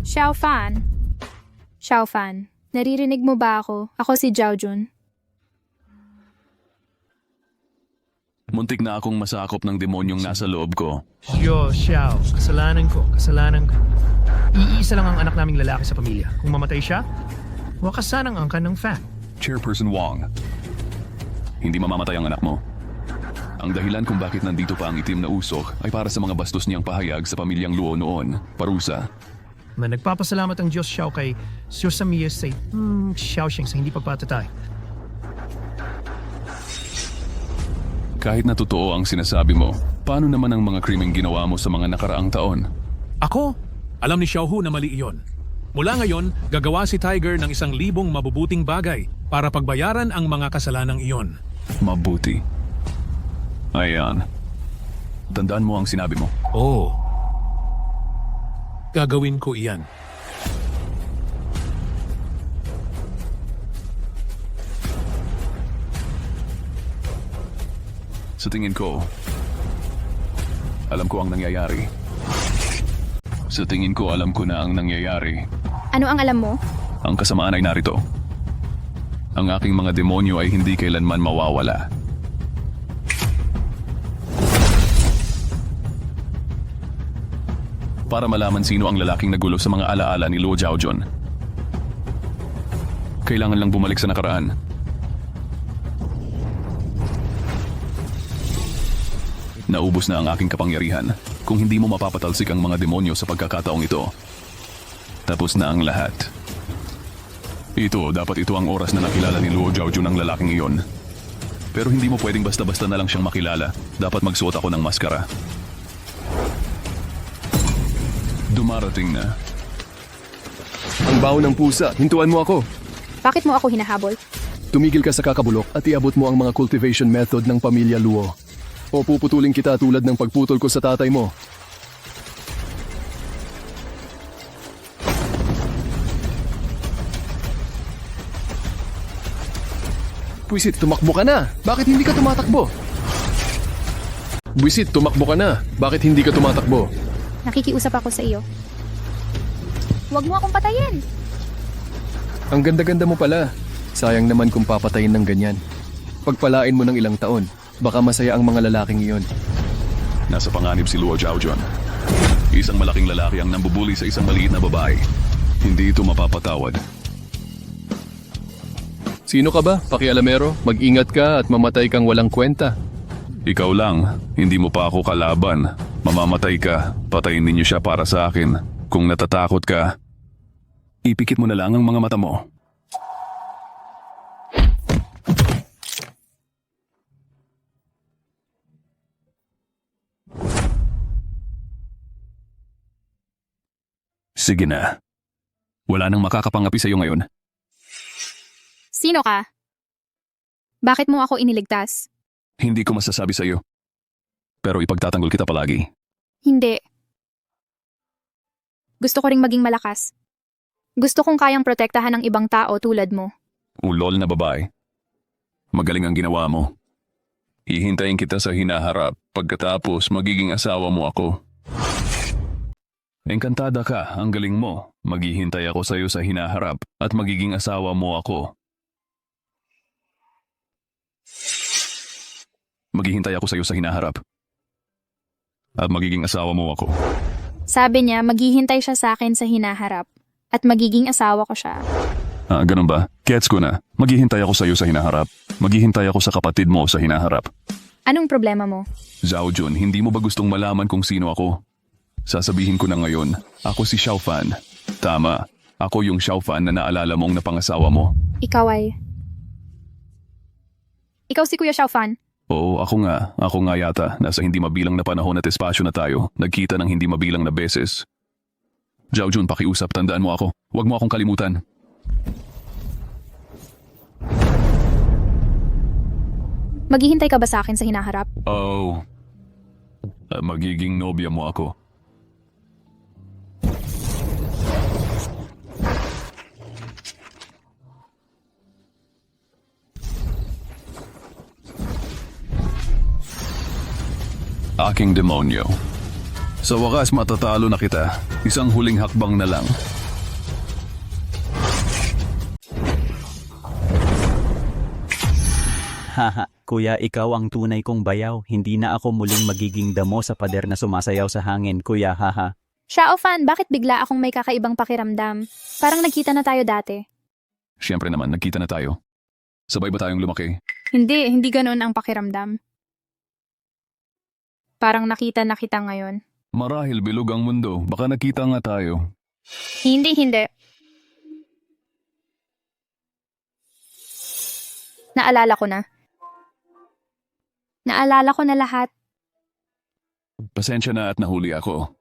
Xiao Fan. Xiao Fan, naririnig mo ba ako? Ako si Zhaojun. Muntik na akong masakop ng demonyong nasa loob ko. Xiao, kasalanan ko. Iisa lang ang anak naming lalaki sa pamilya. Kung mamatay siya, wakasan ang angkan ng Fan. Chairperson Wong, hindi mamamatay ang anak mo. Ang dahilan kung bakit nandito pa ang itim na usok ay para sa mga bastos niyang pahayag sa pamilyang Luo noon. Parusa. Nagpapasalamat ang Diyos Xiao kay Susamia sa Xiaoxing sa hindi pagpatatay. Kahit na totoo ang sinasabi mo, paano naman ang mga krimeng ginawa mo sa mga nakaraang taon? Ako? Alam ni Xiaohu na mali iyon. Mula ngayon, gagawa si Tiger ng 1,000 mabubuting bagay para pagbayaran ang mga kasalanang iyon. Mabuti. Ayan. Tandaan mo ang sinabi mo. Oo. Gagawin ko iyan. Sa tingin ko, alam ko ang nangyayari. Sa tingin ko, alam ko na ang nangyayari. Ano ang alam mo? Ang kasamaan ay narito. Ang aking mga demonyo ay hindi kailanman mawawala. Para malaman sino ang lalaking nagulo sa mga alaala ni Luo Zhaojun, kailangan lang bumalik sa nakaraan. Naubos na ang aking kapangyarihan. Kung hindi mo mapapatalsik ang mga demonyo sa pagkakataong ito, tapos na ang lahat. Dapat ito ang oras na nakilala ni Luo Zhaojun ang lalaking iyon. Pero hindi mo pwedeng basta-basta na lang siyang makilala. Dapat magsuot ako ng maskara. Dumarating na. Ang baho ng pusa, hintuan mo ako. Bakit mo ako hinahabol? Tumigil ka sa kakabulok at iabot mo ang mga cultivation method ng pamilya Luo. O puputulin kita tulad ng pagputol ko sa tatay mo. Buisit, tumakbo ka na. Bakit hindi ka tumatakbo? Buisit, tumakbo ka na. Bakit hindi ka tumatakbo? Nakikiusap ako sa iyo. Huwag mo akong patayin. Ang ganda-ganda mo pala. Sayang naman kung papatayin ng ganyan. Pagpalain mo ng ilang taon, baka masaya ang mga lalaking iyon. Nasa panganib si Luo Zhaojun. Isang malaking lalaki ang nambubuli sa isang maliit na babae. Hindi ito mapapatawad. Sino ka ba, pakialamero? Mag-ingat ka at mamatay kang walang kwenta. Ikaw lang, hindi mo pa ako kalaban. Mamamatay ka, patayin ninyo siya para sa akin. Kung natatakot ka, ipikit mo na lang ang mga mata mo. Sige na. Wala nang makakapangapi sa iyo ngayon. Sino ka? Bakit mo ako iniligtas? Hindi ko masasabi sa iyo. Pero ipagtatanggol kita palagi. Hindi. Gusto ko ring maging malakas. Gusto kong kayang protektahan ng ibang tao tulad mo. Ulol na babae. Magaling ang ginawa mo. Hihintayin kita sa hinaharap. Pagkatapos magiging asawa mo ako. Engkantada ka, ang galing mo. Maghihintay ako sa iyo sa hinaharap at magiging asawa mo ako. Maghihintay ako sa iyo sa hinaharap. At magiging asawa mo ako. Sabi niya, maghihintay siya sa akin sa hinaharap. At magiging asawa ko siya. Ganun ba? Gets ko na. Maghihintay ako sa iyo sa hinaharap. Maghihintay ako sa kapatid mo sa hinaharap. Anong problema mo? Zhaojun, hindi mo ba gustong malaman kung sino ako? Sasabihin ko na ngayon, ako si Xiao Fan. Tama, ako yung Xiao Fan na naalala mong napangasawa mo. Ikaw ay... Ikaw si Kuya Xiao Fan. Oo, ako nga yata. Nasa hindi mabilang na panahon at espasyo na tayo. Nagkita ng hindi mabilang na beses. Zhaojun, pakiusap, tandaan mo ako. Huwag mo akong kalimutan. Maghihintay ka ba sa akin sa hinaharap? Oo. Magiging nobya mo ako. Aking demonyo. Sa wakas matatalo na kita. Isang huling hakbang na lang. Haha, kuya, ikaw ang tunay kong bayaw. Hindi na ako muling magiging damo sa pader na sumasayaw sa hangin, kuya, haha. Xiaofan, bakit bigla akong may kakaibang pakiramdam? Parang nagkita na tayo dati. Siyempre naman, nagkita na tayo. Sabay ba tayong lumaki? Hindi ganoon ang pakiramdam. Parang nakita na kita ngayon. Marahil bilog ang mundo. Baka nakita nga tayo. Hindi. Naalala ko na. Naalala ko na lahat. Pasensya na at nahuli ako.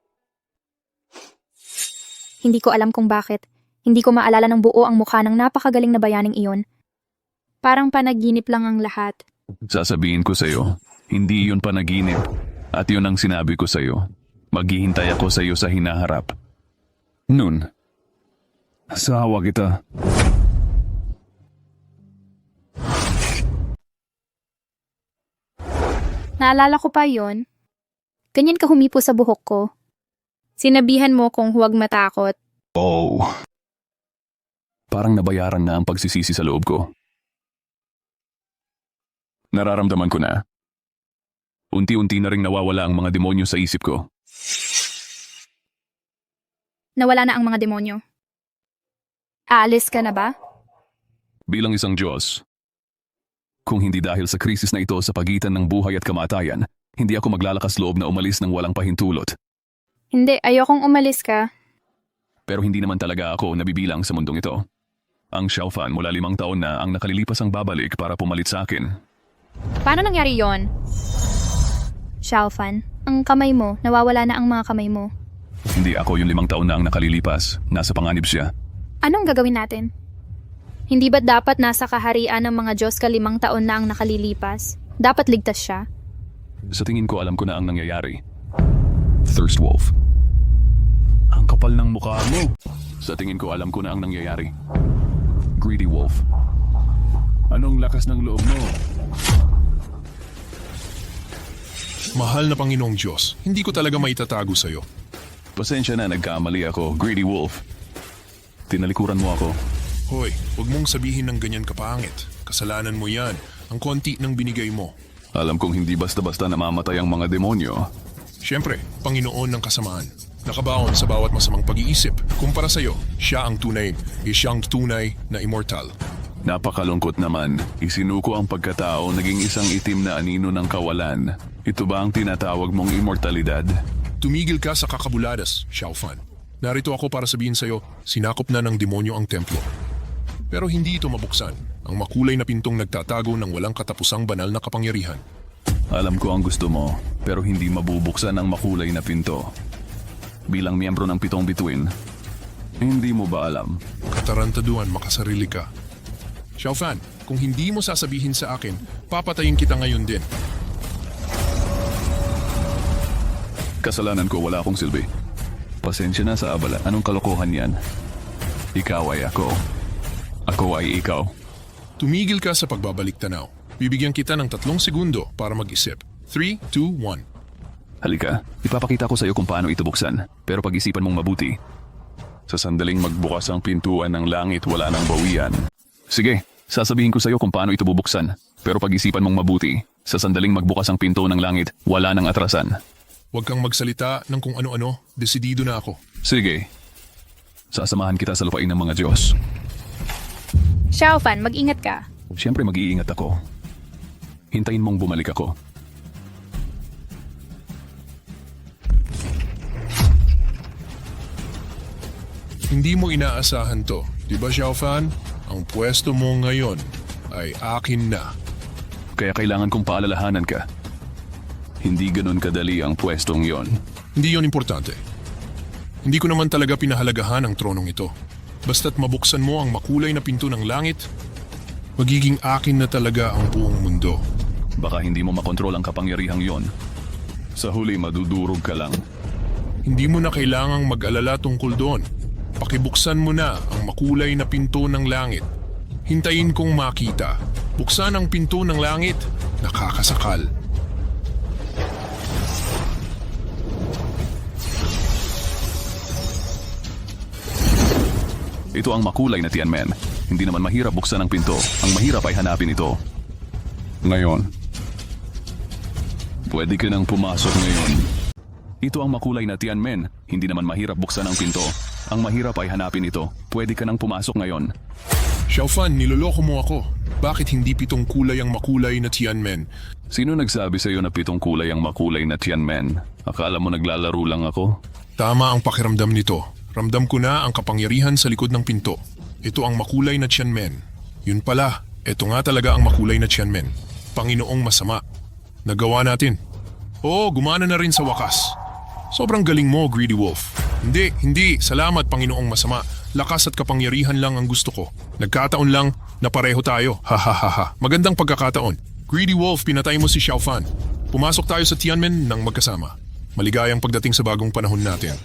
Hindi ko alam kung bakit. Hindi ko maalala ng buo ang mukha ng napakagaling na bayaning iyon. Parang panaginip lang ang lahat. Sasabihin ko sa'yo, hindi yun panaginip. At yun ang sinabi ko sa'yo. Maghihintay ako sa'yo sa hinaharap. Nun, asawa kita. Naalala ko pa yon. Ganyan ka humipo sa buhok ko. Sinabihan mo kung huwag matakot. Oh. Parang nabayaran na ang pagsisisi sa loob ko. Nararamdaman ko na. Unti-unti na ring nawawala ang mga demonyo sa isip ko. Nawala na ang mga demonyo. Aalis ka na ba? Bilang isang Diyos, kung hindi dahil sa krisis na ito sa pagitan ng buhay at kamatayan, hindi ako maglalakas loob na umalis ng walang pahintulot. Hindi, ayokong umalis ka. Pero hindi naman talaga ako nabibilang sa mundong ito. Ang Xiaofan mula 5 taon na ang nakalilipas ang babalik para pumalit sa akin. Paano nangyari yon? Xiaofan, ang kamay mo, nawawala na ang mga kamay mo. Hindi ako yung 5 taon na ang nakalilipas. Nasa panganib siya. Anong gagawin natin? Hindi ba't dapat nasa kaharian ng mga Diyos ka 5 taon na ang nakalilipas? Dapat ligtas siya? Sa tingin ko alam ko na ang nangyayari. Thirst Wolf. Ang kapal ng mukha mo. Sa tingin ko alam ko na ang nangyayari. Greedy Wolf. Anong lakas ng loob mo? Mahal na Panginoong Diyos, hindi ko talaga maitatago sa'yo. Pasensya na, nagkamali ako. Greedy Wolf. Tinalikuran mo ako. Hoy, huwag mong sabihin ng ganyan kapangit. Kasalanan mo yan. Ang konti ng binigay mo. Alam kong hindi basta-basta namamatay ang mga demonyo. Siyempre, Panginoon ng kasamaan. Nakabaon sa bawat masamang pag-iisip. Kumpara sa'yo, siya ang tunay na immortal. Napakalungkot naman. Isinuko ang pagkatao naging isang itim na anino ng kawalan. Ito ba ang tinatawag mong immortalidad? Tumigil ka sa kakabuladas, Xiaofan. Narito ako para sabihin sa'yo, sinakop na ng demonyo ang templo. Pero hindi ito mabuksan. Ang makulay na pintong nagtatago ng walang katapusang banal na kapangyarihan. Alam ko ang gusto mo, pero hindi mabubuksan ang makulay na pinto. Bilang miyembro ng 7 bituin, hindi mo ba alam? Katarantaduan, makasarili ka. Xiaofan, kung hindi mo sasabihin sa akin, papatayin kita ngayon din. Kasalanan ko, wala akong silbi. Pasensya na sa abala. Anong kalokohan yan? Ikaw ay ako. Ako ay ikaw. Tumigil ka sa pagbabalik tanaw. Bibigyan kita ng 3 segundo para mag-isip. 3, 2, 1. Halika, ipapakita ko sa iyo kung paano ito buksan. Pero pag-isipan mong mabuti. Sa sandaling magbukas ang pintuan ng langit, wala nang bawian. Sige, sasabihin ko sa iyo kung paano ito bubuksan. Pero pag-isipan mong mabuti. Sa sandaling magbukas ang pinto ng langit, wala nang atrasan. Huwag kang magsalita ng kung ano-ano. Desidido na ako. Sige. Sasamahan kita sa lupain ng mga Diyos. Xiaofan, mag-ingat ka. Siyempre mag-iingat ako. Hintayin mong bumalik ako. Hindi mo inaasahan to. Di ba, Xiaofan? Ang pwesto mo ngayon ay akin na. Kaya kailangan kong paalalahanan ka. Hindi ganun kadali ang pwestong yon. Hindi yon importante. Hindi ko naman talaga pinahalagahan ang tronong ito. Basta't mabuksan mo ang makulay na pinto ng langit, magiging akin na talaga ang buong mundo. Baka hindi mo makontrol ang kapangyarihang yon. Sa huli, madudurog ka lang. Hindi mo na kailangang mag-alala tungkol doon. Pakibuksan mo na ang makulay na pinto ng langit. Hintayin kong makita. Buksan ang pinto ng langit. Nakakasakal. Ito ang makulay na Tianmen. Hindi naman mahirap buksan ang pinto. Ang mahirap ay hanapin ito. Ngayon. Pwede ka nang pumasok ngayon. Ito ang makulay na Tianmen. Hindi naman mahirap buksan ang pinto. Ang mahirap ay hanapin ito. Pwede ka nang pumasok ngayon. Xiaofan, niloloko mo ako. Bakit hindi 7 kulay ang makulay na Tianmen? Sino nagsabi sa iyo na 7 kulay ang makulay na Tianmen? Akala mo naglalaro lang ako? Tama ang pakiramdam nito. Ramdam ko na ang kapangyarihan sa likod ng pinto. Ito ang makulay na Tianmen. Yun pala, ito nga talaga ang makulay na Tianmen. Panginoong masama. Nagawa natin. Oo, gumana na rin sa wakas. Sobrang galing mo, Greedy Wolf. Hindi. Salamat, Panginoong masama. Lakas at kapangyarihan lang ang gusto ko. Nagkataon lang na pareho tayo. Ha. Magandang pagkakataon. Greedy Wolf, pinatay mo si Xiaofan. Pumasok tayo sa Tianmen ng magkasama. Maligayang pagdating sa bagong panahon natin.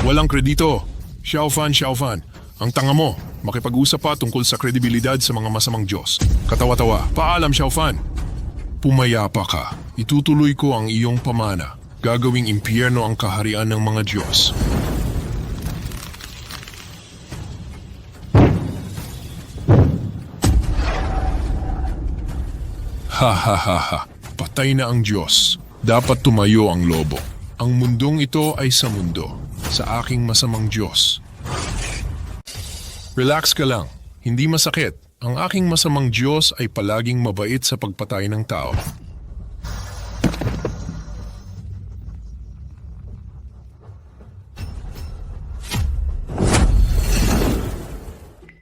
Walang kredito. Xiaofan. Ang tanga mo. Makipag-usap pa tungkol sa kredibilidad sa mga masamang Diyos. Katawa-tawa. Paalam, Xiaofan. Pumayapa ka. Itutuloy ko ang iyong pamana. Gagawing impyerno ang kaharian ng mga Diyos. Ha. Patay na ang Diyos. Dapat tumayo ang lobo. Ang mundong ito ay sa mundo. Sa aking masamang Diyos. Relax ka lang. Hindi masakit. Ang aking masamang Diyos ay palaging mabait sa pagpatay ng tao.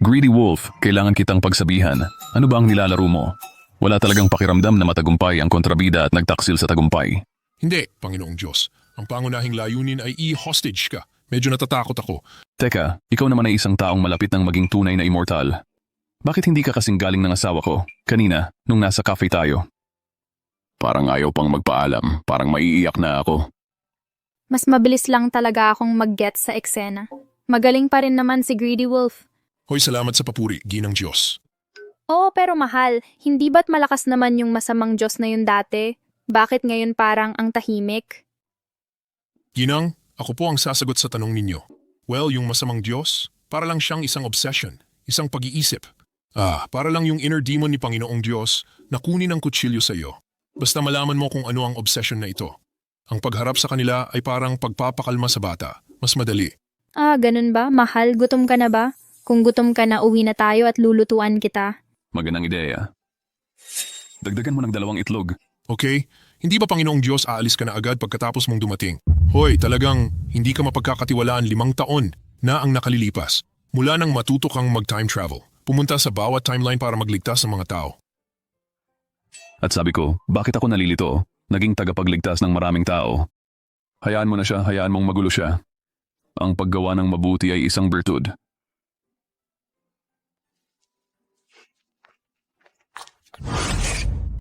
Greedy Wolf, kailangan kitang pagsabihan. Ano ba ang nilalaro mo? Wala talagang pakiramdam na matagumpay ang kontrabida at nagtaksil sa tagumpay. Hindi, Panginoong Diyos. Ang pangunahing layunin ay i-hostage ka. Medyo natatakot ako. Teka, ikaw naman ay isang taong malapit ng maging tunay na immortal. Bakit hindi ka kasing galing ng asawa ko, kanina, nung nasa cafe tayo? Parang ayaw pang magpaalam, parang maiiyak na ako. Mas mabilis lang talaga akong mag-get sa eksena. Magaling pa rin naman si Greedy Wolf. Hoy, salamat sa papuri, ginang Diyos. Oo, pero mahal, hindi ba't malakas naman yung masamang Diyos na yun dati? Bakit ngayon parang ang tahimik? Ginang, ako po ang sasagot sa tanong ninyo. Well, yung masamang Diyos, para lang siyang isang obsession, isang pag-iisip. Para lang yung inner demon ni Panginoong Diyos na kunin ang kutsilyo sa iyo. Basta malaman mo kung ano ang obsession na ito. Ang pagharap sa kanila ay parang pagpapakalma sa bata. Mas madali. Ganun ba? Mahal, gutom ka na ba? Kung gutom ka na, uwi na tayo at lulutuan kita. Magandang ideya. Dagdagan mo ng 2 itlog. Okay? Hindi ba Panginoong Diyos aalis ka na agad pagkatapos mong dumating? Hoy, talagang hindi ka mapagkakatiwalaan 5 taon na ang nakalilipas. Mula nang matuto kang mag-time travel. Pumunta sa bawat timeline para magligtas ng mga tao. At sabi ko, bakit ako nalilito? Naging tagapagligtas ng maraming tao. Hayaan mo na siya, hayaan mong magulo siya. Ang paggawa ng mabuti ay isang bertud.